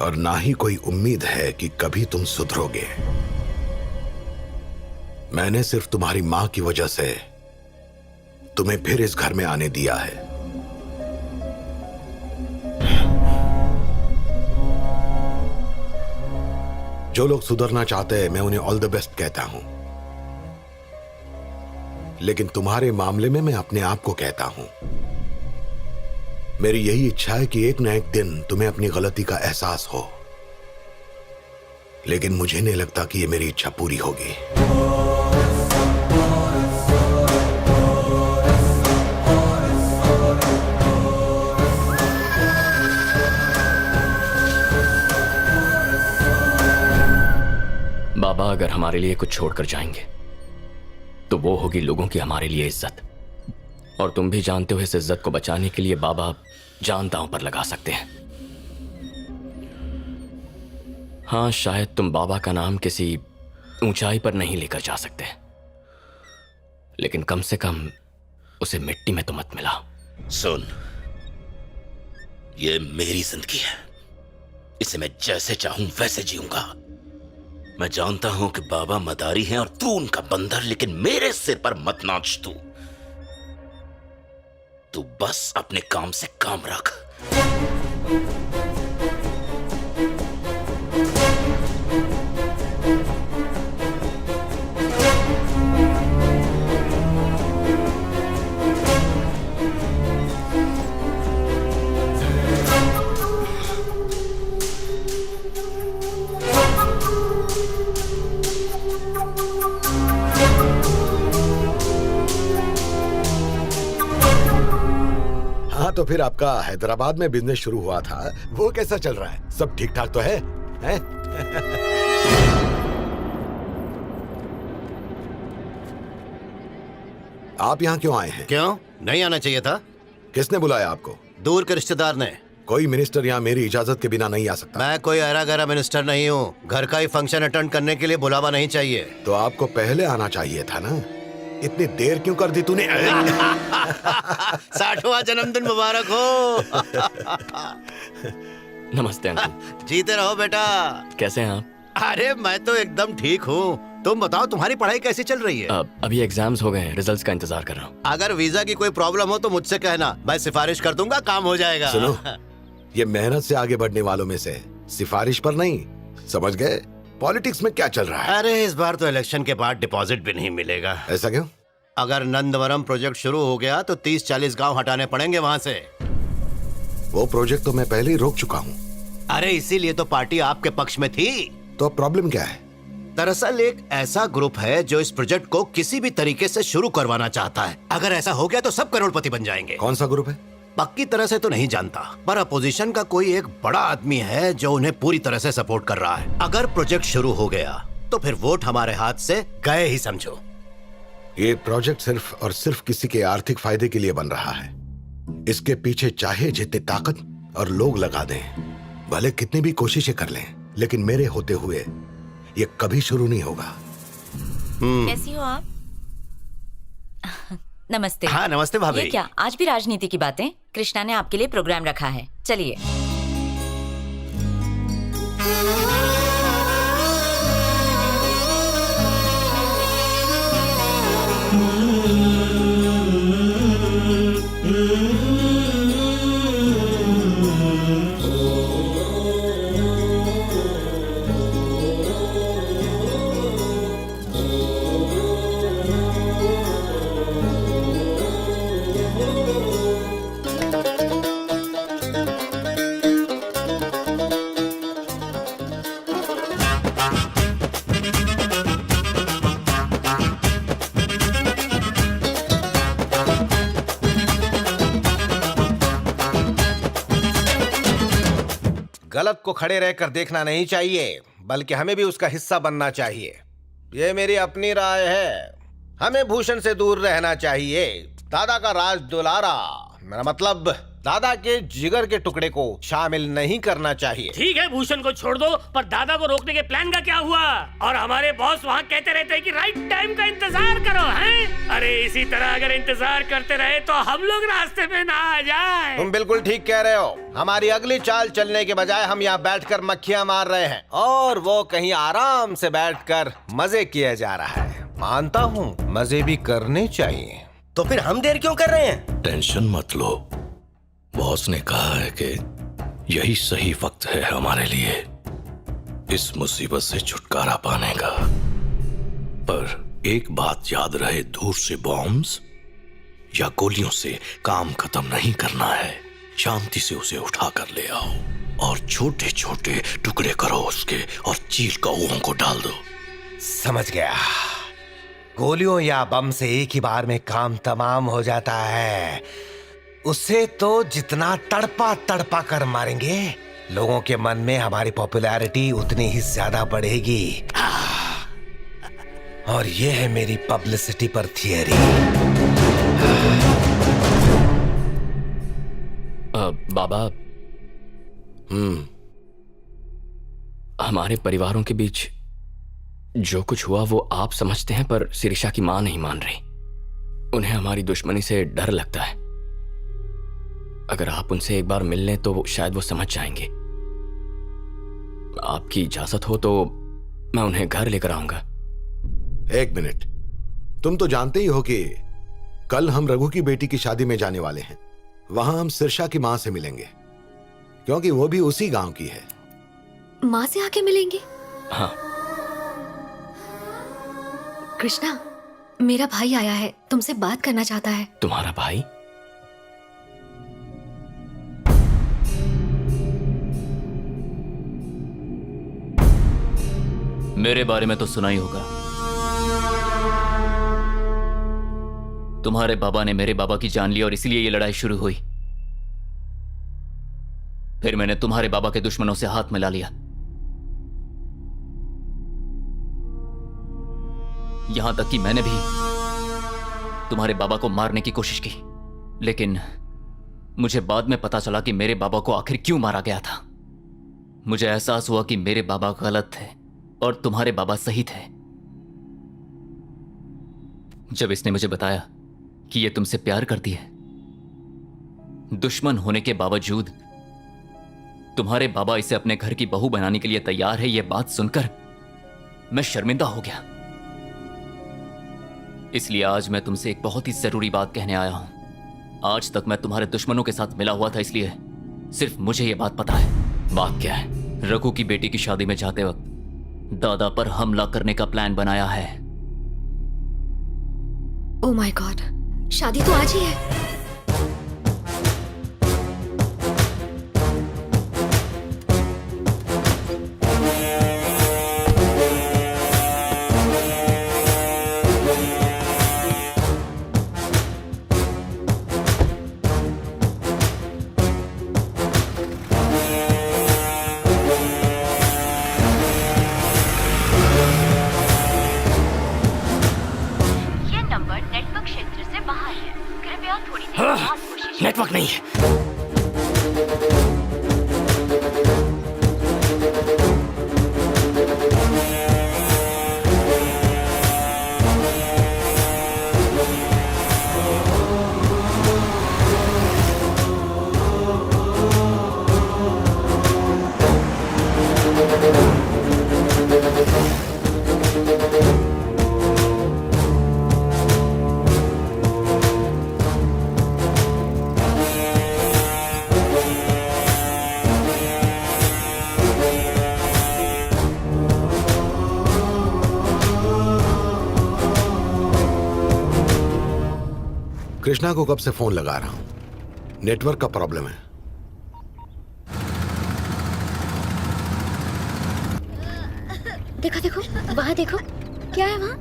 और ना ही कोई उम्मीद है कि कभी तुम सुधरोगे। मैंने सिर्फ तुम्हारी मां की वजह से तुम्हें फिर इस घर में आने दिया है। जो लोग सुधरना चाहते हैं मैं उन्हें ऑल द बेस्ट कहता हूं, लेकिन तुम्हारे मामले में मैं अपने आप को कहता हूं। मेरी यही इच्छा है कि एक न एक दिन तुम्हें अपनी गलती का एहसास हो, लेकिन मुझे नहीं लगता कि यह मेरी इच्छा पूरी होगी। बाबा अगर हमारे लिए कुछ छोड़कर जाएंगे तो वो होगी लोगों की हमारे लिए इज्जत। और तुम भी जानते हो इस इज्जत को बचाने के लिए बाबा जान दांव पर लगा सकते हैं। हाँ, शायद तुम बाबा का नाम किसी ऊंचाई पर नहीं लेकर जा सकते, लेकिन कम से कम उसे मिट्टी में तो मत मिला। सुन, ये मेरी जिंदगी है, इसे मैं जैसे चाहूं वैसे जीऊंगा। मैं जानता हूं कि बाबा मदारी हैं और तू उनका बंदर, लेकिन मेरे सिर पर मत नाच। तू बस अपने काम से काम रख। हाँ, तो फिर आपका हैदराबाद में बिजनेस शुरू हुआ था, वो कैसा चल रहा है? सब ठीक ठाक तो है? आप यहाँ क्यों आए हैं? क्यों नहीं आना चाहिए था? किसने बुलाया आपको? दूर के रिश्तेदार ने। कोई मिनिस्टर यहाँ मेरी इजाजत के बिना नहीं आ सकता। मैं कोई अरा गरा मिनिस्टर नहीं हूँ, घर का ही फंक्शन अटेंड करने के लिए बुलावा नहीं चाहिए। तो आपको पहले आना चाहिए था ना, इतनी देर क्यों कर दी तूने? 60वां जन्मदिन मुबारक हो। नमस्ते अंकल। जीते रहो बेटा। कैसे हैं आप? अरे मैं तो एकदम ठीक हूँ। तुम बताओ, तुम्हारी पढ़ाई कैसी चल रही है? अभी एग्जाम्स हो गए हैं, रिजल्ट्स का इंतजार कर रहा हूँ। अगर वीजा की कोई प्रॉब्लम हो तो मुझसे कहना, मैं सिफारिश कर दूंगा, काम हो जाएगा। सुनो, ये मेहनत से आगे बढ़ने वालों में से सिफारिश पर नहीं, समझ गए? पॉलिटिक्स में क्या चल रहा है? अरे इस बार तो इलेक्शन के बाद डिपॉजिट भी नहीं मिलेगा। ऐसा क्यों? अगर नंदवरम प्रोजेक्ट शुरू हो गया तो 30-40 गांव हटाने पड़ेंगे वहाँ से। वो प्रोजेक्ट तो मैं पहले ही रोक चुका हूँ। अरे इसीलिए तो पार्टी आपके पक्ष में थी। तो प्रॉब्लम क्या है? दरअसल एक ऐसा ग्रुप है जो इस प्रोजेक्ट को किसी भी तरीके से शुरू करवाना चाहता है। अगर ऐसा हो गया तो सब करोड़पति बन जाएंगे। कौन सा ग्रुप है? पक्की तरह से तो नहीं जानता, पर अपोजिशन का कोई एक बड़ा आदमी है जो उन्हें पूरी तरह से सपोर्ट कर रहा है। अगर प्रोजेक्ट शुरू हो गया तो फिर वोट हमारे हाथ से गए ही समझो। ये प्रोजेक्ट सिर्फ और सिर्फ किसी के आर्थिक फायदे के लिए बन रहा है। इसके पीछे चाहे जितनी ताकत और लोग लगा दें, भले कितनी भी कोशिशें कर लें, लेकिन मेरे होते हुए ये कभी शुरू नहीं होगा। कैसी हो आप? नमस्ते। हाँ नमस्ते भाभी। ये क्या आज भी राजनीति की बातें? कृष्णा ने आपके लिए प्रोग्राम रखा है, चलिए। गलत को खड़े रहकर देखना नहीं चाहिए, बल्कि हमें भी उसका हिस्सा बनना चाहिए। ये मेरी अपनी राय है। हमें भूषण से दूर रहना चाहिए। दादा का राज दुलारा, मेरा मतलब दादा के जिगर के टुकड़े को शामिल नहीं करना चाहिए। ठीक है, भूषण को छोड़ दो, पर दादा को रोकने के प्लान का क्या हुआ? और हमारे बॉस वहाँ कहते रहते हैं कि राइट टाइम का इंतजार करो, हैं? अरे इसी तरह अगर इंतजार करते रहे तो हम लोग रास्ते में ना आ जाए। तुम बिल्कुल ठीक कह रहे हो। हमारी अगली चाल चलने के बजाय हम यहाँ बैठकर मक्खियाँ मार रहे हैं, और वो कहीं आराम से बैठकर मजे किया जा रहा है। मानता हूँ, मजे भी करने चाहिए। तो फिर हम देर क्यों कर रहे हैं? टेंशन मत लो, बॉस ने कहा है कि यही सही वक्त है हमारे लिए इस मुसीबत से छुटकारा पाने का। पर एक बात याद रहे, दूर से बॉम्ब्स या गोलियों से काम खत्म नहीं करना है। शांति से उसे उठा कर ले आओ और छोटे छोटे टुकड़े करो उसके, और चील कौओं को डाल दो। समझ गया। गोलियों या बम से एक ही बार में काम तमाम हो जाता है। उसे तो जितना तड़पा तड़पा कर मारेंगे, लोगों के मन में हमारी पॉपुलैरिटी उतनी ही ज्यादा बढ़ेगी। और ये है मेरी पब्लिसिटी पर थियरी। बाबा, हमारे परिवारों के बीच जो कुछ हुआ वो आप समझते हैं, पर शिरीषा की मां नहीं मान रही। उन्हें हमारी दुश्मनी से डर लगता है। अगर आप उनसे एक बार मिल लें तो शायद वो समझ जाएंगे। आपकी इजाजत हो तो मैं उन्हें घर लेकर आऊंगा। एक मिनट, तुम तो जानते ही हो कि कल हम रघु की बेटी की शादी में जाने वाले हैं। वहां हम शिरीषा की मां से मिलेंगे, क्योंकि वो भी उसी गांव की है। माँ से आके मिलेंगे? हाँ। कृष्णा, मेरा भाई आया है, तुमसे बात करना चाहता है। तुम्हारा भाई? मेरे बारे में तो सुना ही होगा। तुम्हारे बाबा ने मेरे बाबा की जान ली और इसीलिए ये लड़ाई शुरू हुई। फिर मैंने तुम्हारे बाबा के दुश्मनों से हाथ मिला लिया। यहां तक कि मैंने भी तुम्हारे बाबा को मारने की कोशिश की, लेकिन मुझे बाद में पता चला कि मेरे बाबा को आखिर क्यों मारा गया था। मुझे एहसास हुआ कि मेरे बाबा गलत थे और तुम्हारे बाबा सही थे। जब इसने मुझे बताया कि ये तुमसे प्यार करती है, दुश्मन होने के बावजूद तुम्हारे बाबा इसे अपने घर की बहू बनाने के लिए तैयार है, यह बात सुनकर मैं शर्मिंदा हो गया। इसलिए आज मैं तुमसे एक बहुत ही जरूरी बात कहने आया हूं। आज तक मैं तुम्हारे दुश्मनों के साथ मिला हुआ था, इसलिए सिर्फ मुझे यह बात पता है। बात क्या है? रघु की बेटी की शादी में जाते वक्त दादा पर हमला करने का प्लान बनाया है। ओह माय गॉड, शादी तो आज ही है। नेटवर्क नहीं है। कृष्णा को कब से फोन लगा रहा हूं, नेटवर्क का प्रॉब्लम है। देखो देखो, वहां देखो, क्या है वहां?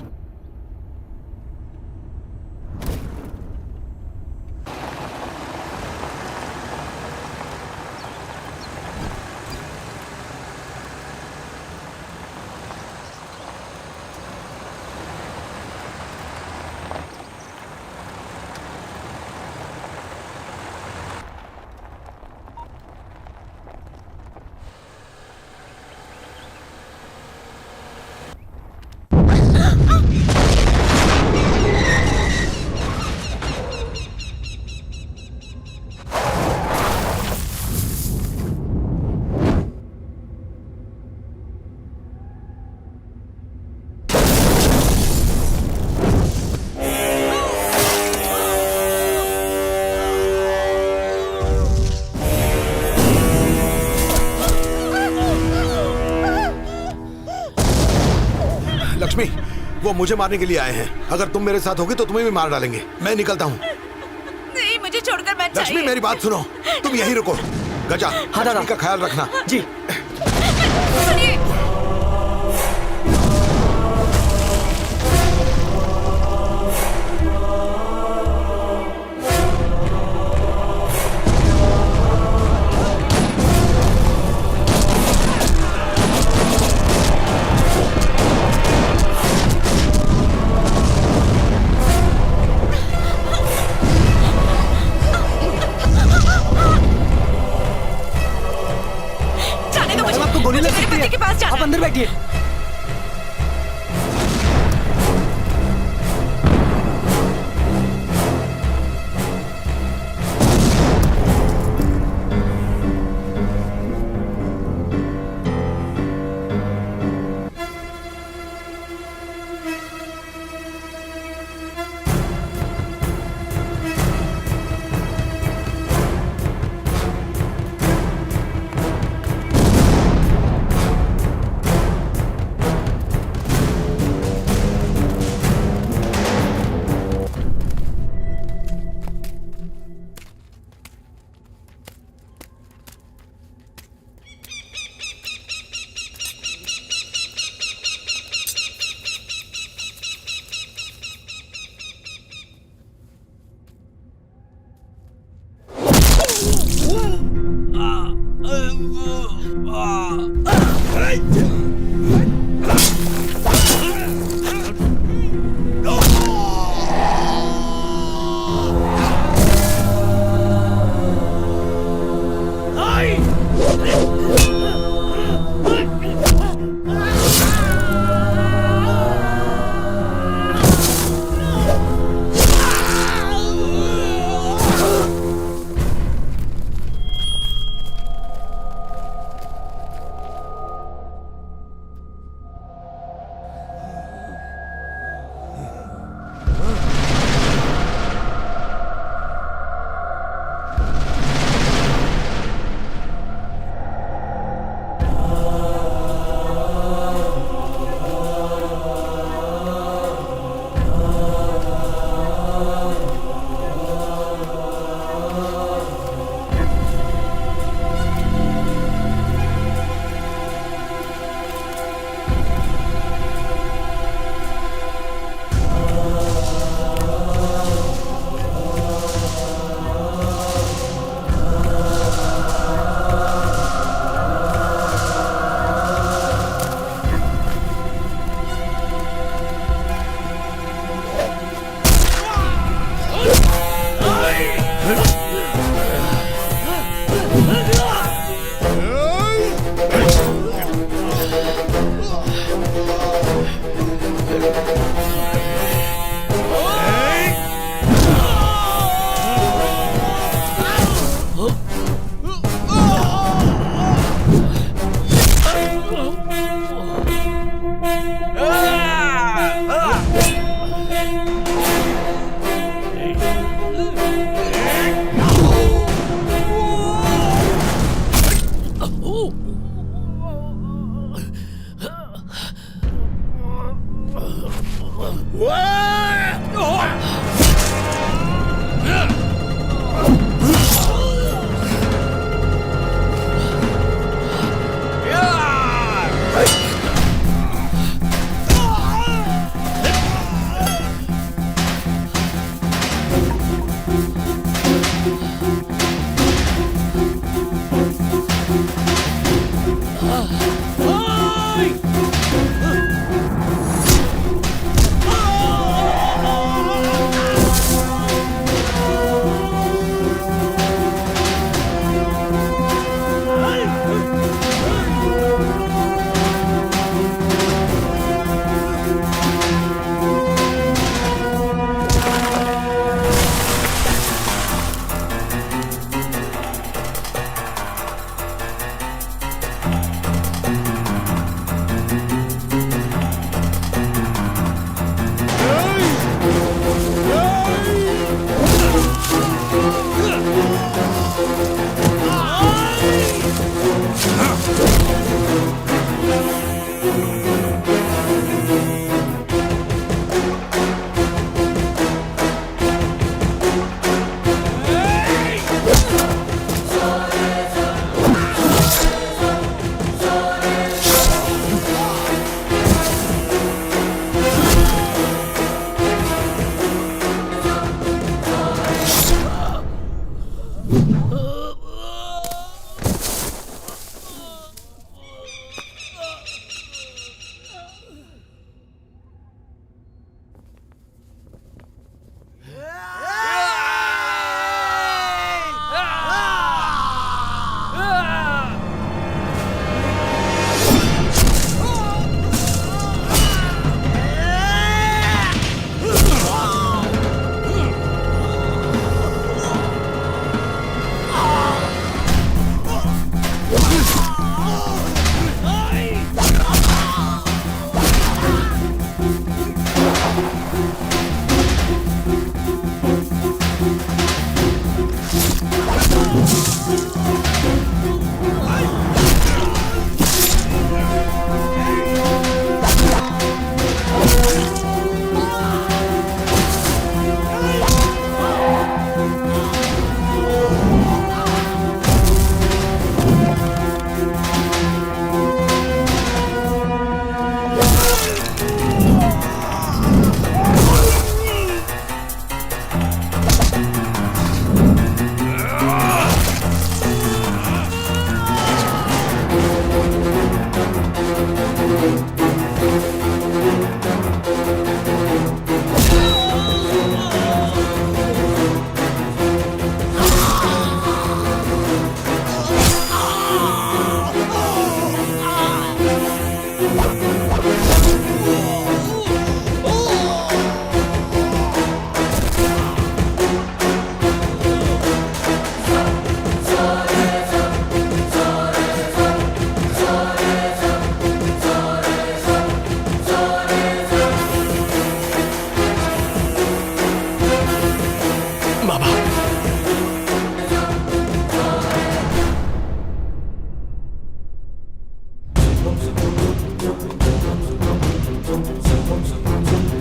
लक्ष्मी, वो मुझे मारने के लिए आए हैं। अगर तुम मेरे साथ होगी तो तुम्हें भी मार डालेंगे। मैं निकलता हूँ। नहीं, मुझे छोड़कर मत जाइए। लक्ष्मी, मेरी बात सुनो, तुम यहीं रुको। गजा, लक्ष्मी का ख्याल रखना। जी। गोली लग सकती है। के पास जाना। आप अंदर बैठिए।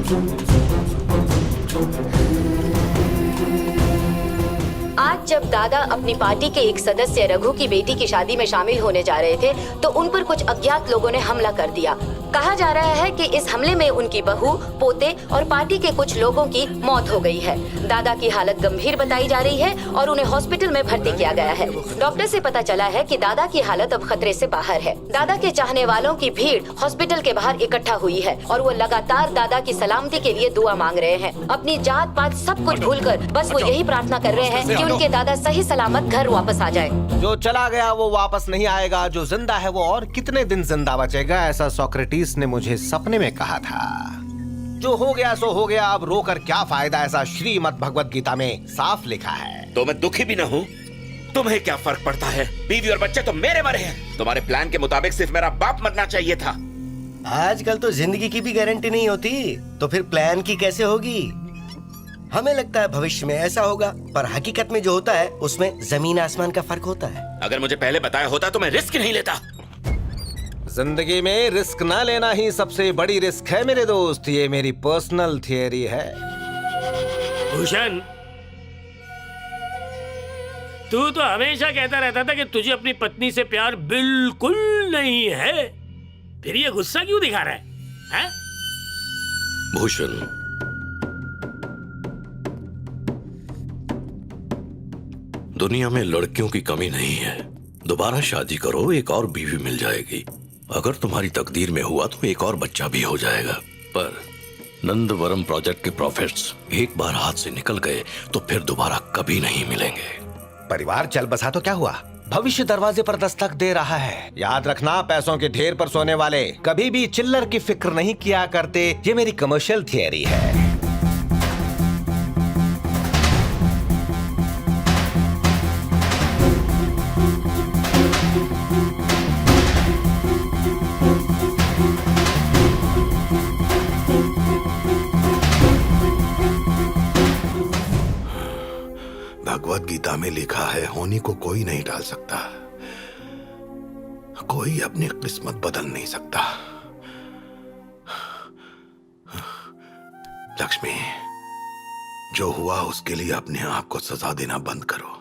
आज जब दादा अपनी पार्टी के एक सदस्य रघु की बेटी की शादी में शामिल होने जा रहे थे तो उन पर कुछ अज्ञात लोगों ने हमला कर दिया। कहा जा रहा है कि इस हमले में उनकी बहू, पोते और पार्टी के कुछ लोगों की मौत हो गई है। दादा की हालत गंभीर बताई जा रही है और उन्हें हॉस्पिटल में भर्ती किया गया है। डॉक्टर से पता चला है कि दादा की हालत अब खतरे से बाहर है। दादा के चाहने वालों की भीड़ हॉस्पिटल के बाहर इकट्ठा हुई है और वो लगातार दादा की सलामती के लिए दुआ मांग रहे हैं। अपनी जात पात सब कुछ भूलकर बस वो यही प्रार्थना कर रहे हैं कि उनके दादा सही सलामत घर वापस आ जाए। जो चला गया वो वापस नहीं आएगा, जो जिंदा है वो और कितने दिन जिंदा बचेगा, ऐसा सोक्रेटिस ने मुझे सपने में कहा था। जो हो गया सो हो गया, अब रोकर क्या फायदा, ऐसा श्रीमद् भगवत गीता में साफ लिखा है। तो मैं दुखी भी न हूँ, तुम्हें क्या फर्क पड़ता है? बीवी और बच्चे तो मेरे मरे हैं। तुम्हारे प्लान के मुताबिक सिर्फ मेरा बाप मरना चाहिए था। आजकल तो जिंदगी की भी गारंटी नहीं होती, तो फिर प्लान की कैसे होगी? हमें लगता है भविष्य में ऐसा होगा, पर हकीकत में जो होता है उसमें जमीन आसमान का फर्क होता है। अगर मुझे पहले बताया होता तो मैं रिस्क नहीं लेता। जिंदगी में रिस्क ना लेना ही सबसे बड़ी रिस्क है मेरे दोस्त, ये मेरी पर्सनल थियरी है। भूषण, तू तो हमेशा कहता रहता था कि तुझे अपनी पत्नी से प्यार बिल्कुल नहीं है, फिर ये गुस्सा क्यों दिखा रहा है? भूषण, दुनिया में लड़कियों की कमी नहीं है। दोबारा शादी करो, एक और बीवी मिल जाएगी। अगर तुम्हारी तकदीर में हुआ तो एक और बच्चा भी हो जाएगा। पर नंदवरम प्रोजेक्ट के प्रॉफिट्स एक बार हाथ से निकल गए तो फिर दोबारा कभी नहीं मिलेंगे। परिवार चल बसा तो क्या हुआ, भविष्य दरवाजे पर दस्तक दे रहा है। याद रखना, पैसों के ढेर पर सोने वाले कभी भी चिल्लर की फिक्र नहीं किया करते। ये मेरी कमर्शियल थियरी है। भगवत गीता में लिखा है, होनी को कोई नहीं डाल सकता, कोई अपनी किस्मत बदल नहीं सकता। लक्ष्मी, जो हुआ उसके लिए अपने आप को सजा देना बंद करो।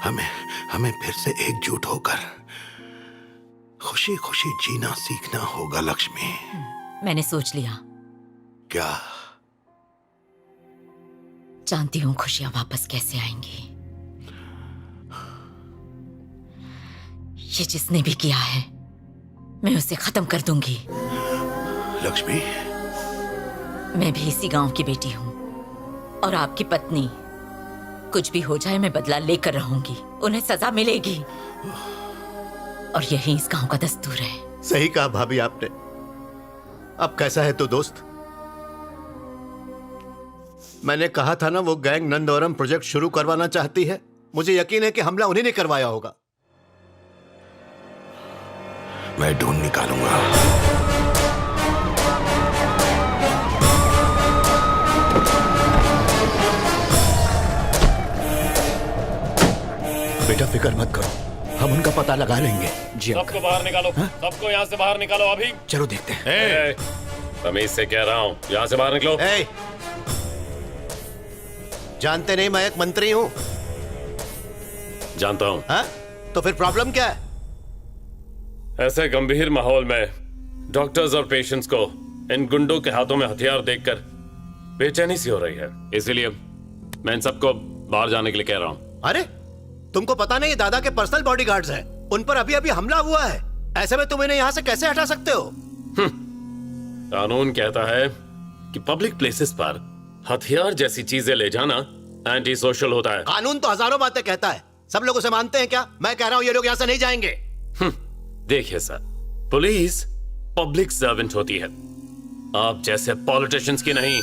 हमें फिर से एकजुट होकर खुशी खुशी जीना सीखना होगा। लक्ष्मी, मैंने सोच लिया। क्या? जानती हूँ खुशियां वापस कैसे आएंगी। ये जिसने भी किया है मैं उसे खत्म कर दूंगी। लक्ष्मी, मैं भी इसी गांव की बेटी हूँ और आपकी पत्नी। कुछ भी हो जाए मैं बदला लेकर रहूंगी, उन्हें सजा मिलेगी और यही इस गांव का दस्तूर है। सही कहा भाभी आपने। अब कैसा है तो दोस्त? मैंने कहा था ना, वो गैंग नंदवरम प्रोजेक्ट शुरू करवाना चाहती है। मुझे यकीन है कि हमला उन्हीं ने करवाया होगा। मैं ढूंढ निकालूंगा। बेटा फिक्र मत करो, हम उनका पता लगा लेंगे। जी सबको बाहर निकालो। सबको यहाँ से बाहर निकालो अभी। चलो देखते हैं। तमीज से कह रहा हूँ, यहाँ से बाहर निकलो। जानते नहीं मैं एक मंत्री हूँ? जानता हूँ। हाँ? तो फिर प्रॉब्लम क्या है? ऐसे गंभीर माहौल में डॉक्टर्स और पेशेंट्स को इन गुंडों के हाथों में हथियार देखकर बेचैनी सी हो रही है, इसीलिए मैं इन सबको बाहर जाने के लिए कह रहा हूँ। अरे तुमको पता नहीं, दादा के पर्सनल बॉडीगार्ड्स हैं, उन पर अभी अभी हमला हुआ है। ऐसे में तुम इन्हें यहाँ से कैसे हटा सकते हो? कानून कहता है कि पब्लिक प्लेसेस पर हथियार जैसी चीजें ले जाना एंटी सोशल होता है। कानून तो हजारों बातें कहता है, सब लोग उसे मानते हैं क्या? मैं कह रहा हूँ ये लोग यहाँ से नहीं जाएंगे। देखिए सर, पुलिस पब्लिक सर्वेंट होती है, आप जैसे पॉलिटिशियंस की नहीं।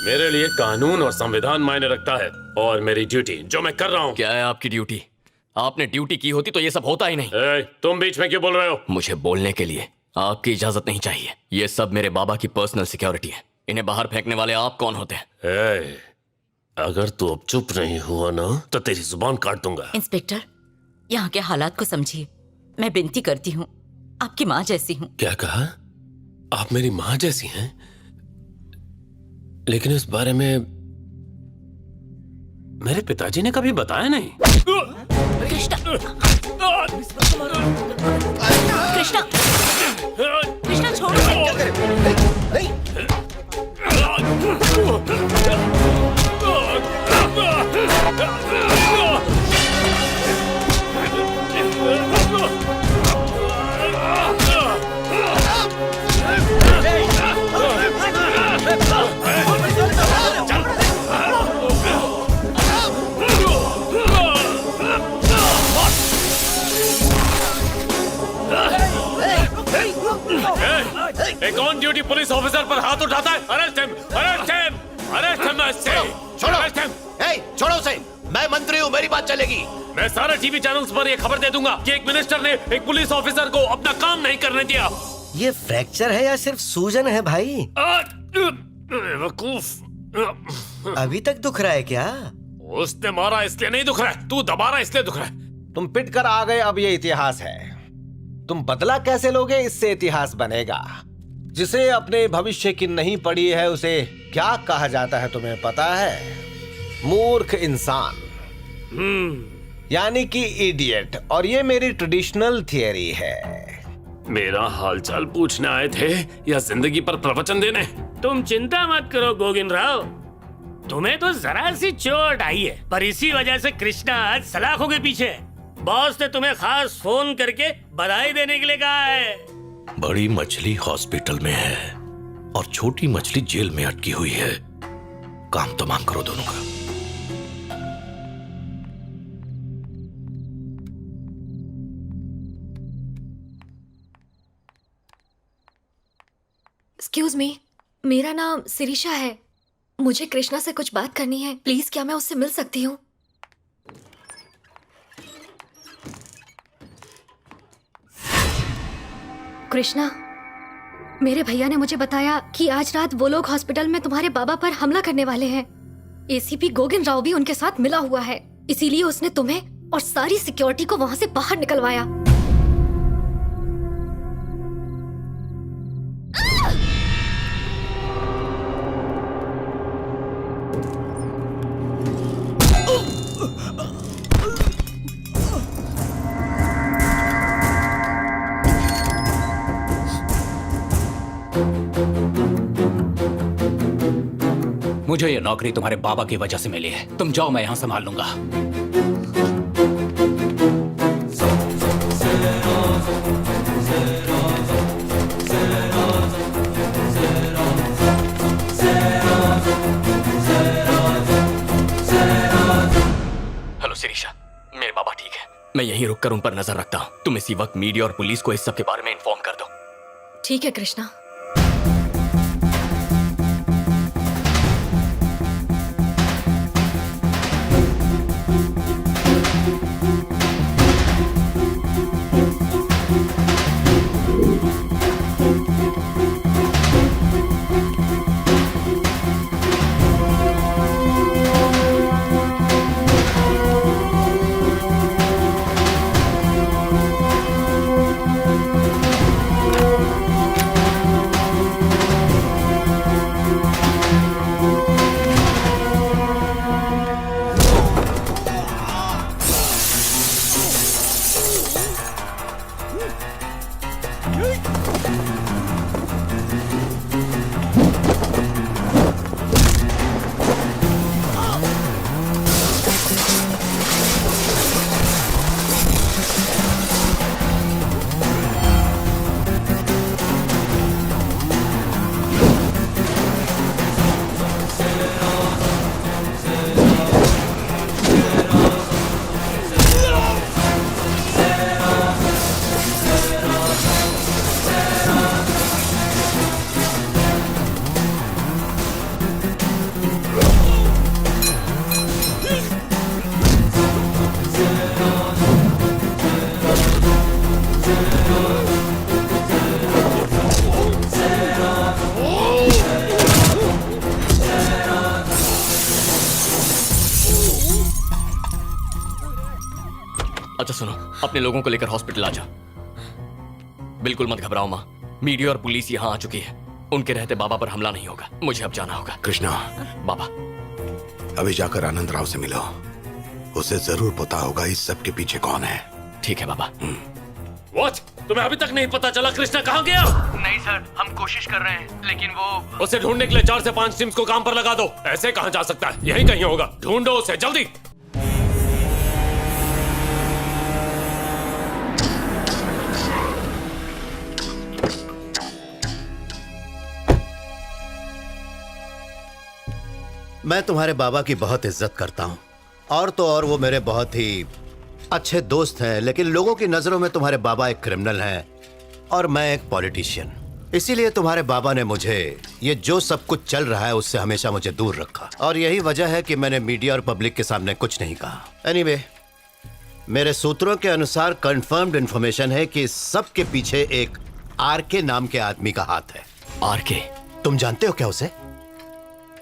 मेरे लिए कानून और संविधान मायने रखता है और मेरी ड्यूटी जो मैं कर रहा हूँ। क्या है आपकी ड्यूटी? आपने ड्यूटी की होती तो ये सब होता ही नहीं। तुम बीच में क्यों बोल रहे हो? मुझे बोलने के लिए आपकी इजाजत नहीं चाहिए। ये सब मेरे बाबा की पर्सनल सिक्योरिटी है। इन्हें बाहर फेंकने वाले आप कौन होते हैं? अगर तू अब चुप नहीं हुआ ना तो तेरी जुबान काट दूंगा। इंस्पेक्टर, यहाँ के हालात को समझिए। मैं विनती करती हूँ, आपकी माँ जैसी हूँ। क्या कहा? आप मेरी मां जैसी हैं, लेकिन इस बारे में मेरे पिताजी ने कभी बताया नहीं। कृष्णा कृष्णा कृष्णा छोड़ो नहीं। एक ऑन ड्यूटी पुलिस ऑफिसर पर हाथ उठाता है। Arrest him, arrest him, arrest him. छोड़ो, छोड़ो उसे। मैं मंत्री हूँ, मेरी बात चलेगी। मैं सारे टीवी चैनल्स पर ये खबर दे दूंगा कि एक मिनिस्टर ने एक पुलिस ऑफिसर को अपना काम नहीं करने दिया। ये फ्रैक्चर है या सिर्फ सूजन है भाई? बेवकूफ। अभी तक दुख रहा है क्या? उसने मारा इसलिए नहीं दुख रहा है, तू दबा रहा इसलिए दुख रहा है। तुम पिट कर आ गए, अब ये इतिहास है। तुम बदला कैसे लोगे, इससे इतिहास बनेगा। जिसे अपने भविष्य की नहीं पड़ी है उसे क्या कहा जाता है तुम्हें पता है? मूर्ख इंसान, यानी कि इडियट। और ये मेरी ट्रेडिशनल थियरी है। मेरा हालचाल पूछने आए थे या जिंदगी पर प्रवचन देने? तुम चिंता मत करो गोविंद राव, तुम्हें तो जरा सी चोट आई है, पर इसी वजह से कृष्णा आज सलाखों के पीछे। बॉस ने तुम्हें खास फोन करके बधाई देने के लिए कहा है। बड़ी मछली हॉस्पिटल में है और छोटी मछली जेल में अटकी हुई है। काम तमाम करो दोनों का। एक्सक्यूज मी, मेरा नाम शिरीषा है। मुझे कृष्णा से कुछ बात करनी है। प्लीज क्या मैं उससे मिल सकती हूँ? कृष्णा, मेरे भैया ने मुझे बताया कि आज रात वो लोग हॉस्पिटल में तुम्हारे बाबा पर हमला करने वाले हैं। एसीपी गोविंद राव भी उनके साथ मिला हुआ है, इसीलिए उसने तुम्हें और सारी सिक्योरिटी को वहां से बाहर निकलवाया। मुझे ये नौकरी तुम्हारे बाबा की वजह से मिली है। तुम जाओ, मैं यहां संभाल लूंगा। हेलो शिरीषा, मेरे बाबा ठीक है। मैं यहीं रुककर उन पर नजर रखता हूँ। तुम इसी वक्त मीडिया और पुलिस को इस सब के बारे में इन्फॉर्म कर दो। ठीक है कृष्णा। अच्छा सुनो, अपने लोगों को लेकर हॉस्पिटल आ जा। बिल्कुल मत घबराओ माँ, मीडिया और पुलिस यहाँ आ चुकी है। उनके रहते बाबा पर हमला नहीं होगा। मुझे अब जाना होगा। कृष्णा, बाबा अभी जाकर आनंद राव से मिलो। उसे जरूर पता होगा इस सब के पीछे कौन है। ठीक है बाबा। वॉच, तुम्हें अभी तक नहीं पता चला कृष्णा कहाँ गया? नहीं सर, हम कोशिश कर रहे हैं, लेकिन वो उसे ढूंढने के लिए 4 से 5 टीम्स को काम पर लगा दो। ऐसे कहाँ जा सकता है? यहीं कहीं होगा। ढूंढो उसे जल्दी। मैं तुम्हारे बाबा की बहुत इज्जत करता हूँ, और तो और वो मेरे बहुत ही अच्छे दोस्त हैं, लेकिन लोगों की नजरों में तुम्हारे बाबा एक क्रिमिनल हैं और मैं एक पॉलिटिशियन। इसीलिए तुम्हारे बाबा ने मुझे ये जो सब कुछ चल रहा है उससे हमेशा मुझे दूर रखा, और यही वजह है कि मैंने मीडिया और पब्लिक के सामने कुछ नहीं कहा। एनीवे, मेरे सूत्रों के अनुसार कंफर्म्ड इंफॉर्मेशन है कि सब के पीछे एक आरके नाम के आदमी का हाथ है। आरके? तुम जानते हो क्या उसे?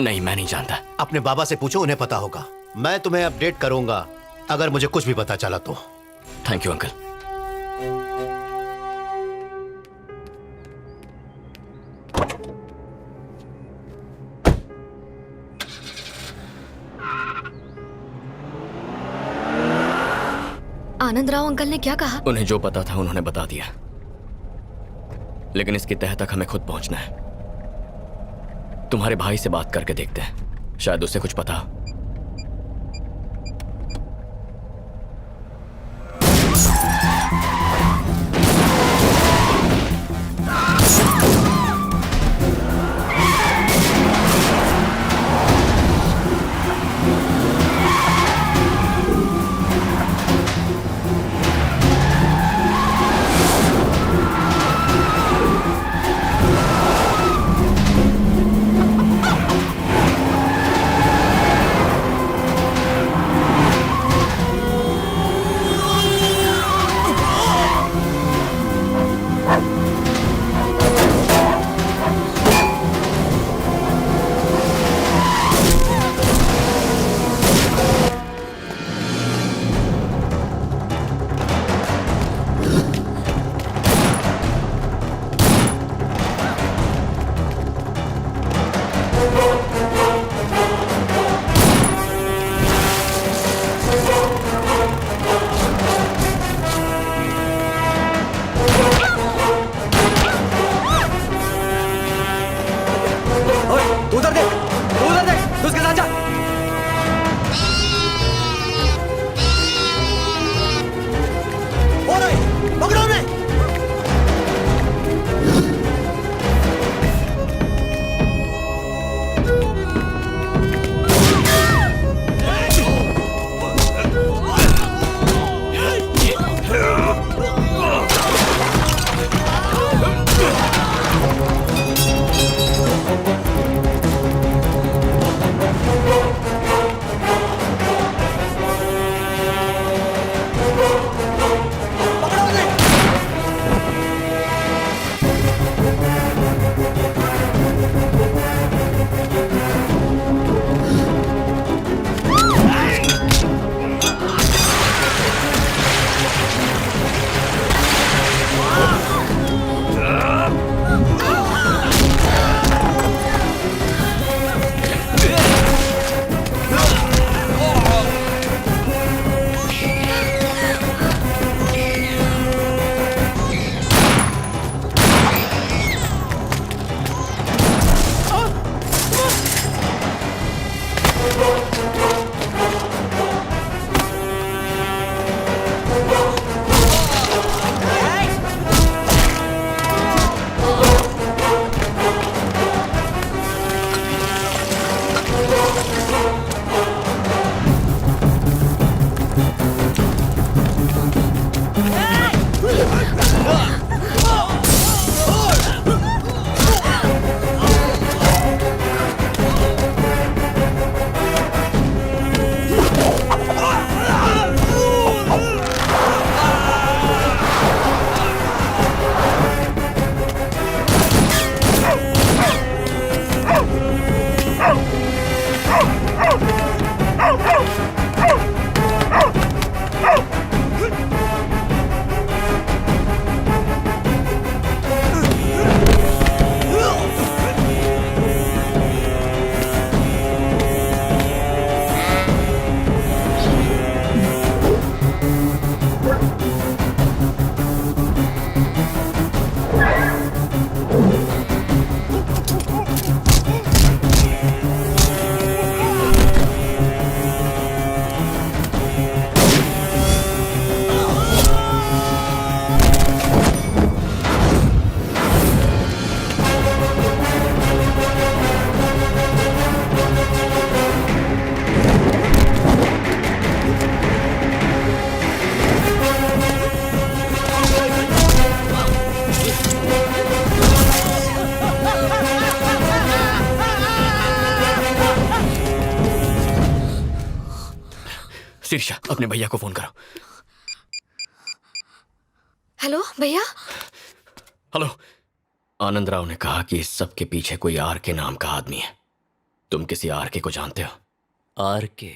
नहीं, मैं नहीं जानता। अपने बाबा से पूछो, उन्हें पता होगा। मैं तुम्हें अपडेट करूंगा अगर मुझे कुछ भी पता चला तो। Thank you uncle. Anand Rao uncle ने क्या कहा? उन्हें जो पता था उन्होंने बता दिया, लेकिन इसकी तह तक हमें खुद पहुंचना है। तुम्हारे भाई से बात करके देखते हैं, शायद उसे कुछ पता। शिरीषा, अपने भैया को फोन करो। हेलो भैया। हेलो। आनंद राव ने कहा कि इस सब के पीछे कोई आर के नाम का आदमी है। तुम किसी आर के को जानते हो? आर के?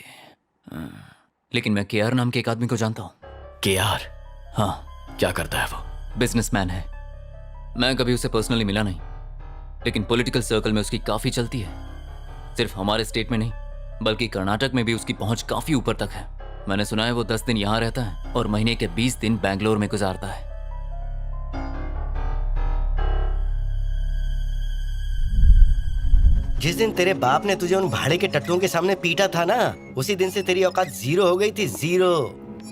लेकिन मैं के आर नाम के एक आदमी को जानता हूँ। के आर? हाँ। क्या करता है वो? बिजनेसमैन है। मैं कभी उसे पर्सनली मिला नहीं, लेकिन पॉलिटिकल सर्कल में उसकी काफी चलती है। सिर्फ हमारे स्टेट में नहीं, बल्कि कर्नाटक में भी उसकी पहुंच काफी ऊपर तक है। मैंने सुना है वो 10 दिन यहाँ रहता है और महीने के 20 दिन बैंगलोर में गुजारता है। जिस दिन तेरे बाप ने तुझे उन भाड़े के टट्टुओं के सामने पीटा था ना, उसी दिन से तेरी औकात 0 हो गई थी, 0।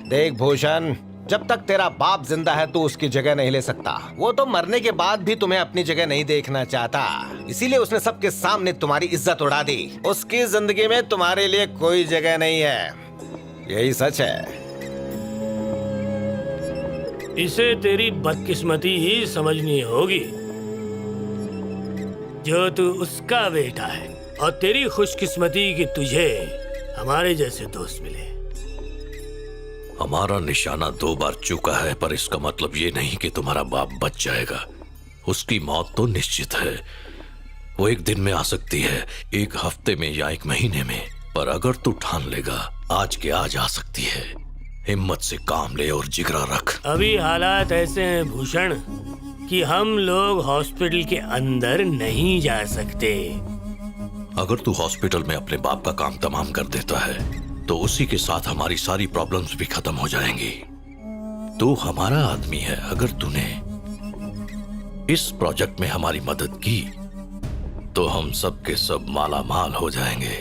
देख भूषण, जब तक तेरा बाप जिंदा है तू उसकी जगह नहीं ले सकता। वो तो मरने के बाद भी तुम्हें अपनी जगह नहीं देखना चाहता, इसीलिए उसने सबके सामने तुम्हारी इज्जत उड़ा दी। उसकी जिंदगी में तुम्हारे लिए कोई जगह नहीं है, यही सच है। इसे तेरी बदकिस्मती ही समझनी होगी जो तू उसका बेटा है, और तेरी खुशकिस्मती कि तुझे हमारे जैसे दोस्त मिले। हमारा निशाना 2 बार चुका है, पर इसका मतलब ये नहीं कि तुम्हारा बाप बच जाएगा। उसकी मौत तो निश्चित है। वो एक दिन में आ सकती है, 1 हफ्ते में या 1 महीने में, पर अगर तू ठान लेगा आज के आज आ सकती है। हिम्मत से काम ले और जिगरा रख। अभी हालात ऐसे हैं भूषण कि हम लोग हॉस्पिटल के अंदर नहीं जा सकते। अगर तू हॉस्पिटल में अपने बाप का काम तमाम कर देता है तो उसी के साथ हमारी सारी प्रॉब्लम्स भी खत्म हो जाएंगी। तू हमारा आदमी है। अगर तूने इस प्रोजेक्ट में हमारी मदद की तो हम सब के सब माला माल हो जाएंगे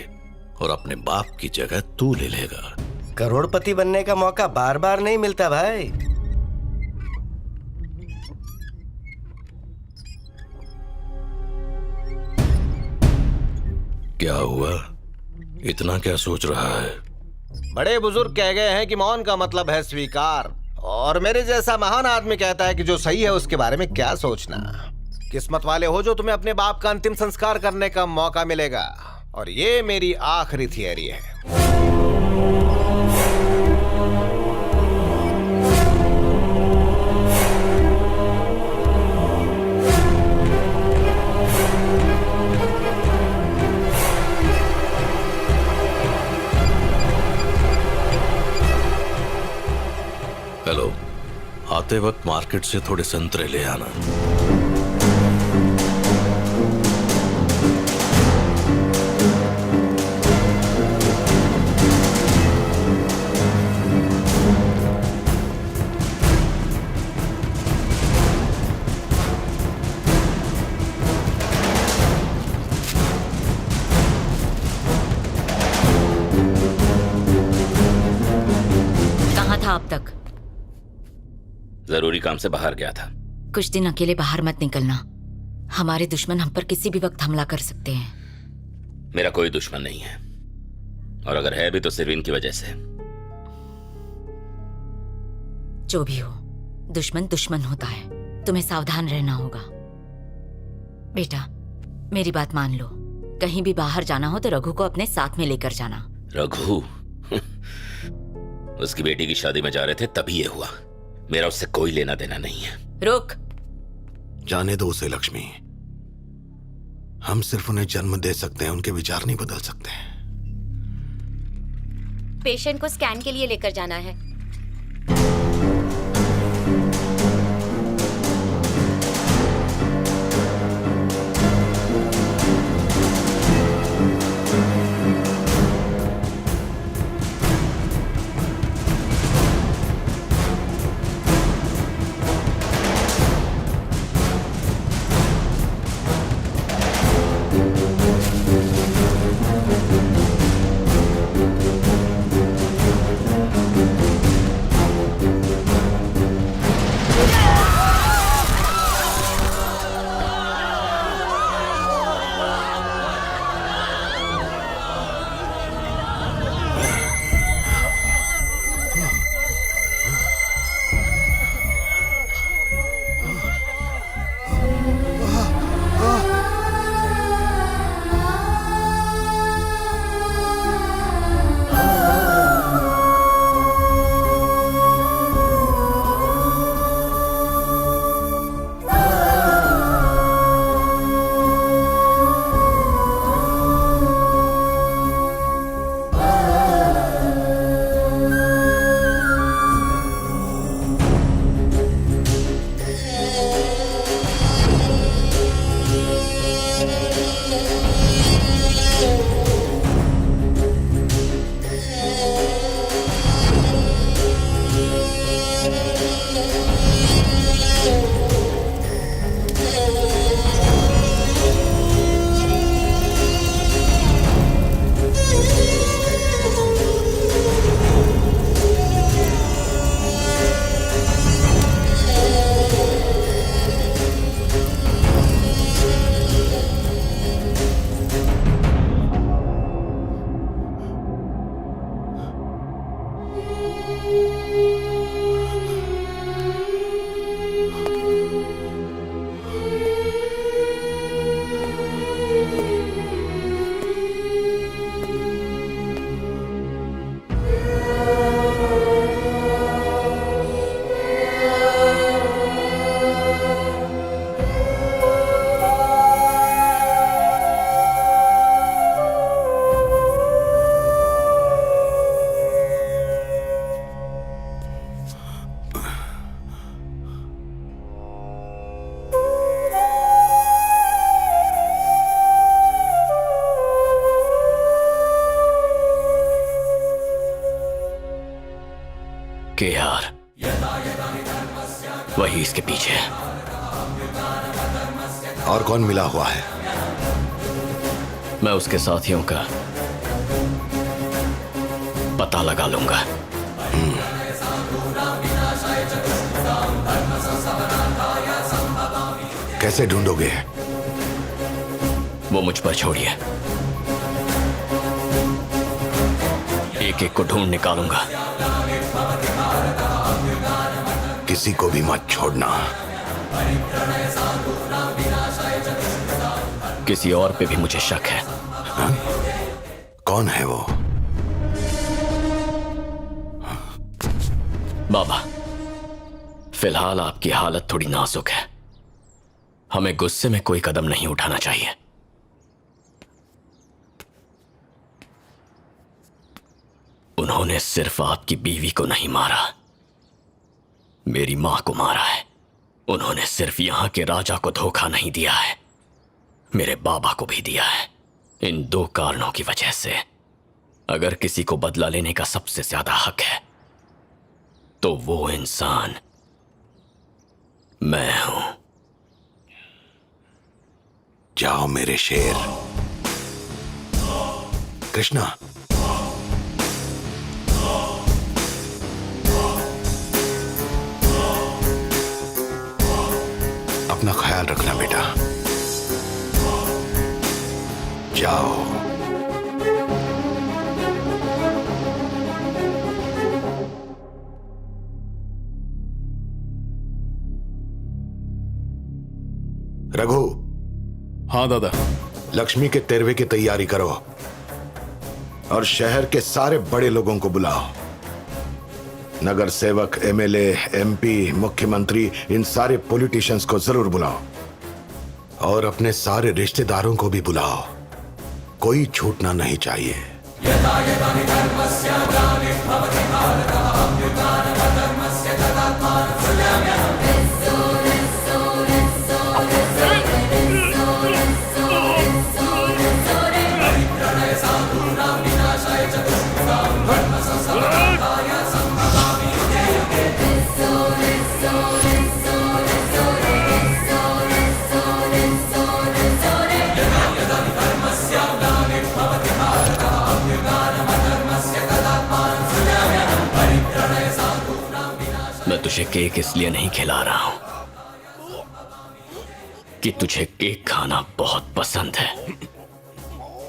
और अपने बाप की जगह तू ले लेगा। करोड़पति बनने का मौका बार बार नहीं मिलता भाई। क्या हुआ? इतना क्या सोच रहा है? बड़े बुजुर्ग कह गए हैं कि मौन का मतलब है स्वीकार, और मेरे जैसा महान आदमी कहता है कि जो सही है उसके बारे में क्या सोचना। किस्मत वाले हो जो तुम्हें अपने बाप का अंतिम संस्कार करने का मौका मिलेगा, और ये मेरी आखिरी थियरी है। हेलो, आते वक्त मार्केट से थोड़े संतरे ले आना। कहाँ था अब तक? जरूरी काम से बाहर गया था। कुछ दिन अकेले बाहर मत निकलना, हमारे दुश्मन हम पर किसी भी वक्त हमला कर सकते हैं। मेरा कोई दुश्मन नहीं है, और अगर है भी तो सिर्फ इनकी वजह से। जो भी हो, दुश्मन दुश्मन होता है, तुम्हें सावधान रहना होगा। बेटा, मेरी बात मान लो, कहीं भी बाहर जाना हो तो रघु को अपने साथ में लेकर जाना। रघु? उसकी बेटी की शादी में जा रहे थे तभी ये हुआ। मेरा उससे कोई लेना देना नहीं है। रुक। जाने दो उसे लक्ष्मी, हम सिर्फ उन्हें जन्म दे सकते हैं, उनके विचार नहीं बदल सकते। पेशेंट को स्कैन के लिए लेकर जाना है। ही इसके पीछे है। और कौन मिला हुआ है? मैं उसके साथियों का पता लगा लूंगा। कैसे ढूंढोगे? वो मुझ पर छोड़िए, एक एक को ढूंढ निकालूंगा। किसी को भी मत छोड़ना। किसी और पे भी मुझे शक है। हा? कौन है वो? बाबा, फिलहाल आपकी हालत थोड़ी नाजुक है। हमें गुस्से में कोई कदम नहीं उठाना चाहिए। उन्होंने सिर्फ आपकी बीवी को नहीं मारा, मेरी मां को मारा है। उन्होंने सिर्फ यहां के राजा को धोखा नहीं दिया है, मेरे बाबा को भी दिया है। इन 2 कारणों की वजह से अगर किसी को बदला लेने का सबसे ज्यादा हक है तो वो इंसान मैं हूं। जाओ मेरे शेर। कृष्णा, अपना ख्याल रखना बेटा। जाओ। रघु। हाँ दादा। लक्ष्मी के तेरवे की तैयारी करो और शहर के सारे बड़े लोगों को बुलाओ। नगर सेवक, एमएलए, एमपी, मुख्यमंत्री, इन सारे पॉलिटिशियंस को जरूर बुलाओ और अपने सारे रिश्तेदारों को भी बुलाओ। कोई छूटना नहीं चाहिए। मैं तुझे केक इसलिए नहीं खिला रहा हूं कि तुझे केक खाना बहुत पसंद है,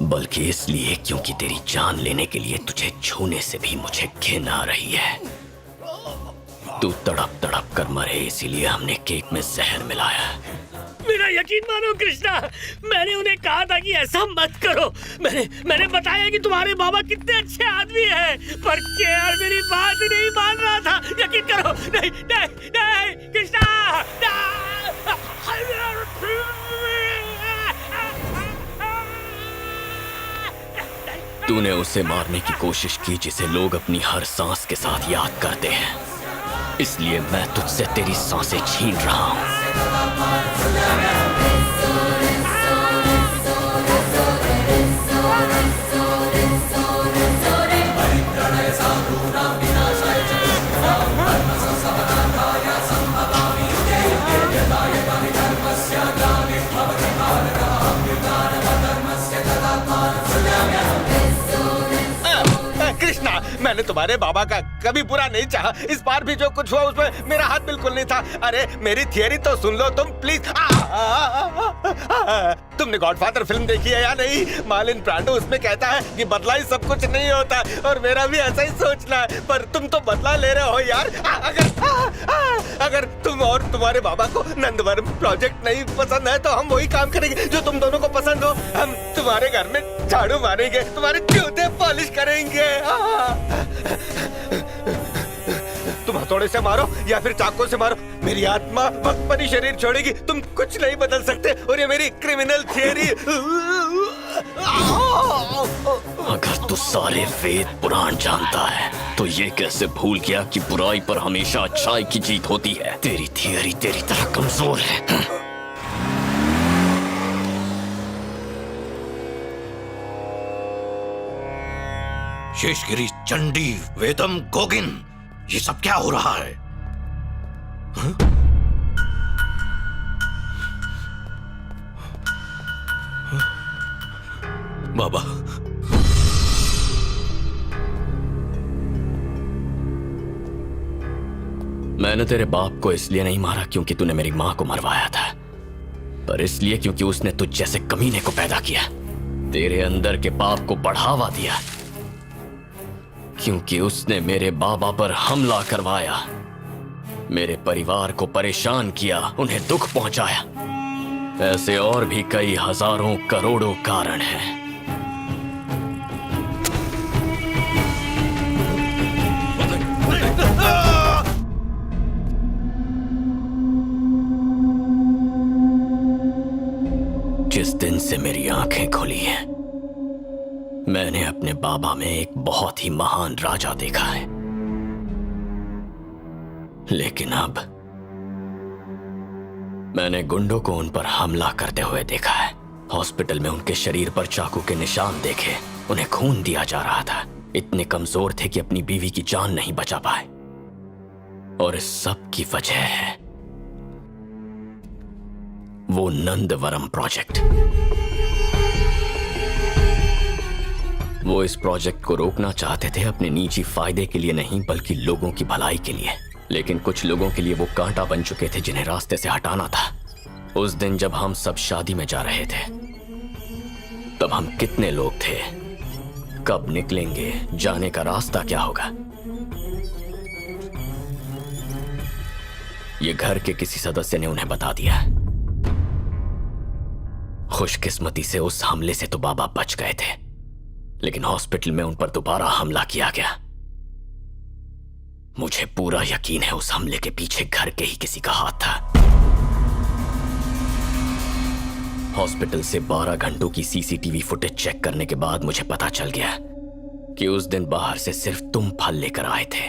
बल्कि इसलिए क्योंकि तेरी जान लेने के लिए तुझे छूने से भी मुझे घिन आ रही है। तू तड़प तड़प कर मरे, इसीलिए हमने केक में जहर मिलाया। मेरा यकीन मानो कृष्णा, मैंने उन्हें कहा था कि ऐसा मत करो। मैंने बताया कि तुम्हारे बाबा कितने अच्छे आदमी हैं, पर केआर मेरी बात नहीं मान रहा था। यकीन करो। नहीं नहीं नहीं कृष्णा, तूने उसे मारने की कोशिश की जिसे लोग अपनी हर सांस के साथ याद करते हैं, इसलिए मैं तुझसे तेरी सांसें छीन रहा हूं। कृष्णा, मैंने तुम्हारे बाबा का कभी बुरा नहीं चाहा। इस बार भी जो कुछ हुआ उसमें मेरा हाथ बिल्कुल नहीं था। अरे मेरी थियरी तो सुन लो तुम प्लीज। तुमने गॉडफादर फिल्म देखी है या नहीं? मार्लिन ब्रांडो उसमें कहता है कि बदला ही सब कुछ नहीं होता, और मेरा भी ऐसा ही सोचना है। पर तुम तो बदला ले रहे हो यार। अगर तुम और तुम्हारे बाबा को नंदवरम प्रोजेक्ट नहीं पसंद है तो हम वही काम करेंगे जो तुम दोनों को पसंद हो। हम तुम्हारे घर में झाड़ू मारेंगे, तुम्हारे जूते पॉलिश करेंगे। तुम हथौड़े से मारो या फिर चाकू से मारो, मेरी आत्मा वक्त पर ही शरीर छोड़ेगी। तुम कुछ नहीं बदल सकते, और ये मेरी क्रिमिनल थियरी। अगर तू सारे वेद पुराण जानता है तो ये कैसे भूल गया कि बुराई पर हमेशा अच्छाई की जीत होती है? तेरी थियरी तेरी तरह कमजोर है। शेषगिरी, चंडी, वेदम, गोगिन, ये सब क्या हो रहा है? मैंने तेरे बाप को इसलिए नहीं मारा क्योंकि तूने मेरी मां को मरवाया था, पर इसलिए क्योंकि उसने तुझ जैसे कमीने को पैदा किया, तेरे अंदर के पाप को बढ़ावा दिया, क्योंकि उसने मेरे बाबा पर हमला करवाया, मेरे परिवार को परेशान किया, उन्हें दुख पहुंचाया। ऐसे और भी कई हजारों करोड़ों कारण हैं। जिस दिन से मेरी आंखें खुली हैं, मैंने अपने बाबा में एक बहुत ही महान राजा देखा है, लेकिन अब मैंने गुंडों को उन पर हमला करते हुए देखा है। हॉस्पिटल में उनके शरीर पर चाकू के निशान देखे, उन्हें खून दिया जा रहा था, इतने कमजोर थे कि अपनी बीवी की जान नहीं बचा पाए। और इस सब की वजह है वो नंदवरम प्रोजेक्ट। वो इस प्रोजेक्ट को रोकना चाहते थे, अपने निजी फायदे के लिए नहीं बल्कि लोगों की भलाई के लिए। लेकिन कुछ लोगों के लिए वो कांटा बन चुके थे जिन्हें रास्ते से हटाना था। उस दिन जब हम सब शादी में जा रहे थे, तब हम कितने लोग थे, कब निकलेंगे, जाने का रास्ता क्या होगा। ये घर के किसी सदस्य ने उन्हें बता दिया। खुशकिस्मती से उस हमले से तो बाबा बच गए थे, लेकिन हॉस्पिटल में उन पर दोबारा हमला किया गया। मुझे पूरा यकीन है उस हमले के पीछे घर के ही किसी का हाथ था। हॉस्पिटल से 12 घंटों की सीसीटीवी फुटेज चेक करने के बाद मुझे पता चल गया कि उस दिन बाहर से सिर्फ तुम फल लेकर आए थे।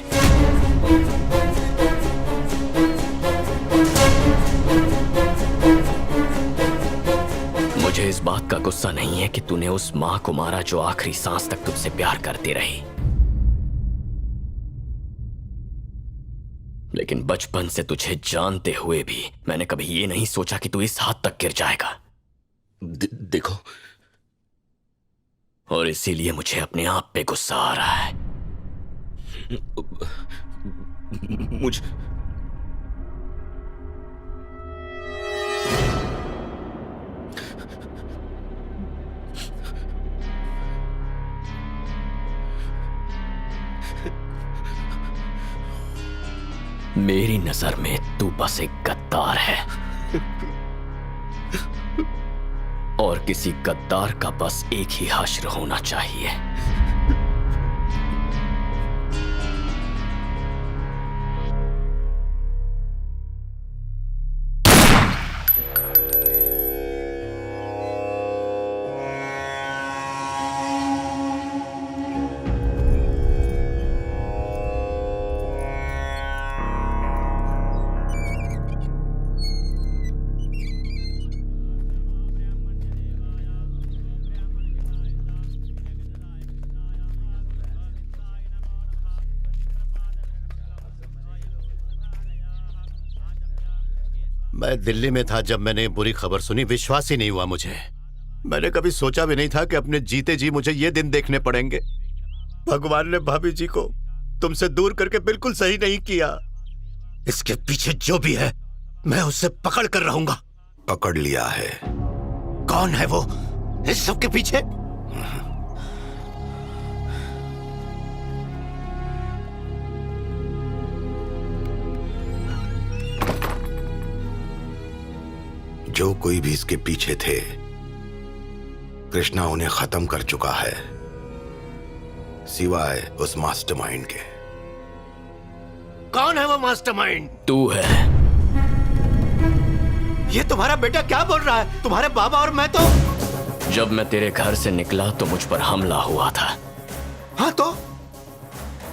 मुझे इस बात का गुस्सा नहीं है कि तूने उस मां को मारा जो आखिरी सांस तक तुझसे प्यार करती रही, लेकिन बचपन से तुझे जानते हुए भी मैंने कभी ये नहीं सोचा कि तू इस हद तक गिर जाएगा। देखो, और इसीलिए मुझे अपने आप पे गुस्सा आ रहा है। मुझे मेरी नजर में तू बस एक गद्दार है, और किसी गद्दार का बस एक ही हश्र होना चाहिए। मैं दिल्ली में था जब मैंने बुरी खबर सुनी, विश्वास ही नहीं हुआ मुझे। मैंने कभी सोचा भी नहीं था कि अपने जीते जी मुझे ये दिन देखने पड़ेंगे। भगवान ने भाभी जी को तुमसे दूर करके बिल्कुल सही नहीं किया। इसके पीछे जो भी है मैं उससे पकड़ कर रहूंगा। पकड़ लिया है। कौन है वो इस सब के पीछे? जो कोई भी इसके पीछे थे, कृष्णा उन्हें खत्म कर चुका है, सिवाय उस मास्टरमाइंड के। कौन है वो मास्टरमाइंड? तू है। ये तुम्हारा बेटा क्या बोल रहा है? तुम्हारे बाबा और मैं तो। जब मैं तेरे घर से निकला तो मुझ पर हमला हुआ था। हाँ तो?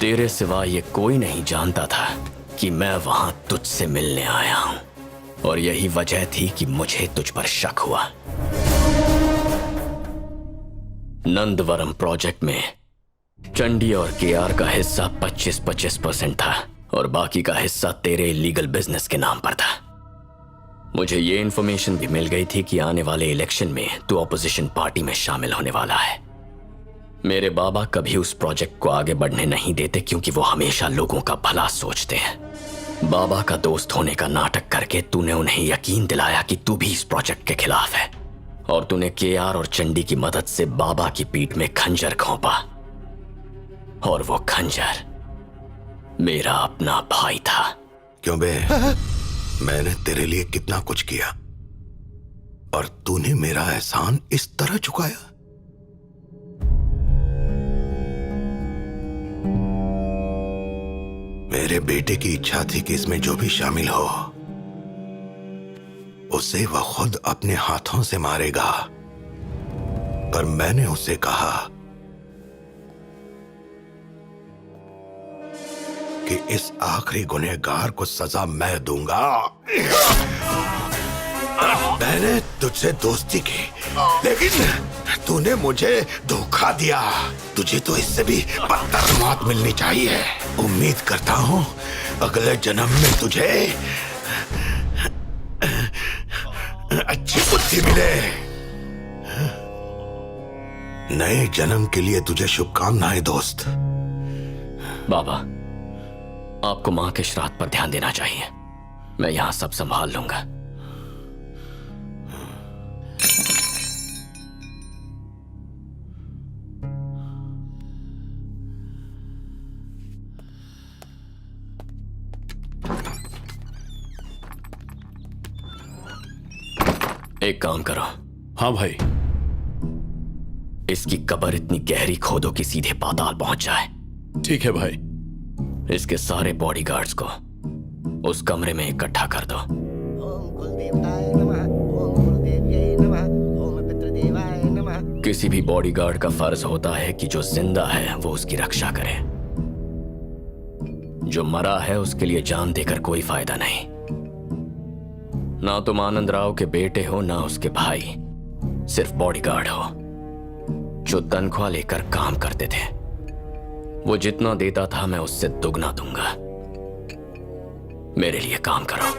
तेरे सिवा ये कोई नहीं जानता था कि मैं वहां तुझसे मिलने आया हूं, और यही वजह थी कि मुझे तुझ पर शक हुआ। नंदवरम प्रोजेक्ट में चंडी और केआर का हिस्सा 25-25% था, और बाकी का हिस्सा तेरे इलीगल बिजनेस के नाम पर था। मुझे ये इन्फॉर्मेशन भी मिल गई थी कि आने वाले इलेक्शन में तू ऑपोजिशन पार्टी में शामिल होने वाला है। मेरे बाबा कभी उस प्रोजेक्ट को आगे बढ़ने नहीं देते, क्योंकि वो हमेशा लोगों का भला सोचते हैं। बाबा का दोस्त होने का नाटक करके तूने उन्हें यकीन दिलाया कि तू भी इस प्रोजेक्ट के खिलाफ है, और तूने केआर और चंडी की मदद से बाबा की पीठ में खंजर घोंपा, और वो खंजर मेरा अपना भाई था। क्यों बे? मैंने तेरे लिए कितना कुछ किया और तूने मेरा एहसान इस तरह चुकाया। मेरे बेटे की इच्छा थी कि इसमें जो भी शामिल हो उसे वह खुद अपने हाथों से मारेगा, पर मैंने उसे कहा कि इस आखिरी गुनहगार को सजा मैं दूंगा। मैंने तुझसे दोस्ती की, लेकिन तूने मुझे धोखा दिया। तुझे तो इससे भी बदतर मौत मिलनी चाहिए। उम्मीद करता हूँ अगले जन्म में तुझे अच्छी बुद्धि मिले। नए जन्म के लिए तुझे शुभकामनाएं दोस्त। बाबा, आपको मां के श्राद्ध पर ध्यान देना चाहिए। मैं यहां सब संभाल लूंगा। एक काम करो। हाँ भाई। इसकी कब्र इतनी गहरी खोदो कि सीधे पाताल पहुंच जाए। ठीक है भाई। इसके सारे बॉडीगार्ड्स को उस कमरे में इकट्ठा कर दो। किसी भी बॉडीगार्ड का फर्ज होता है कि जो जिंदा है वो उसकी रक्षा करे। जो मरा है उसके लिए जान देकर कोई फायदा नहीं। ना तुम आनंद राव के बेटे हो, ना उसके भाई, सिर्फ बॉडीगार्ड हो जो तनख्वाह लेकर काम करते थे। वो जितना देता था मैं उससे दुगना दूंगा। मेरे लिए काम करो।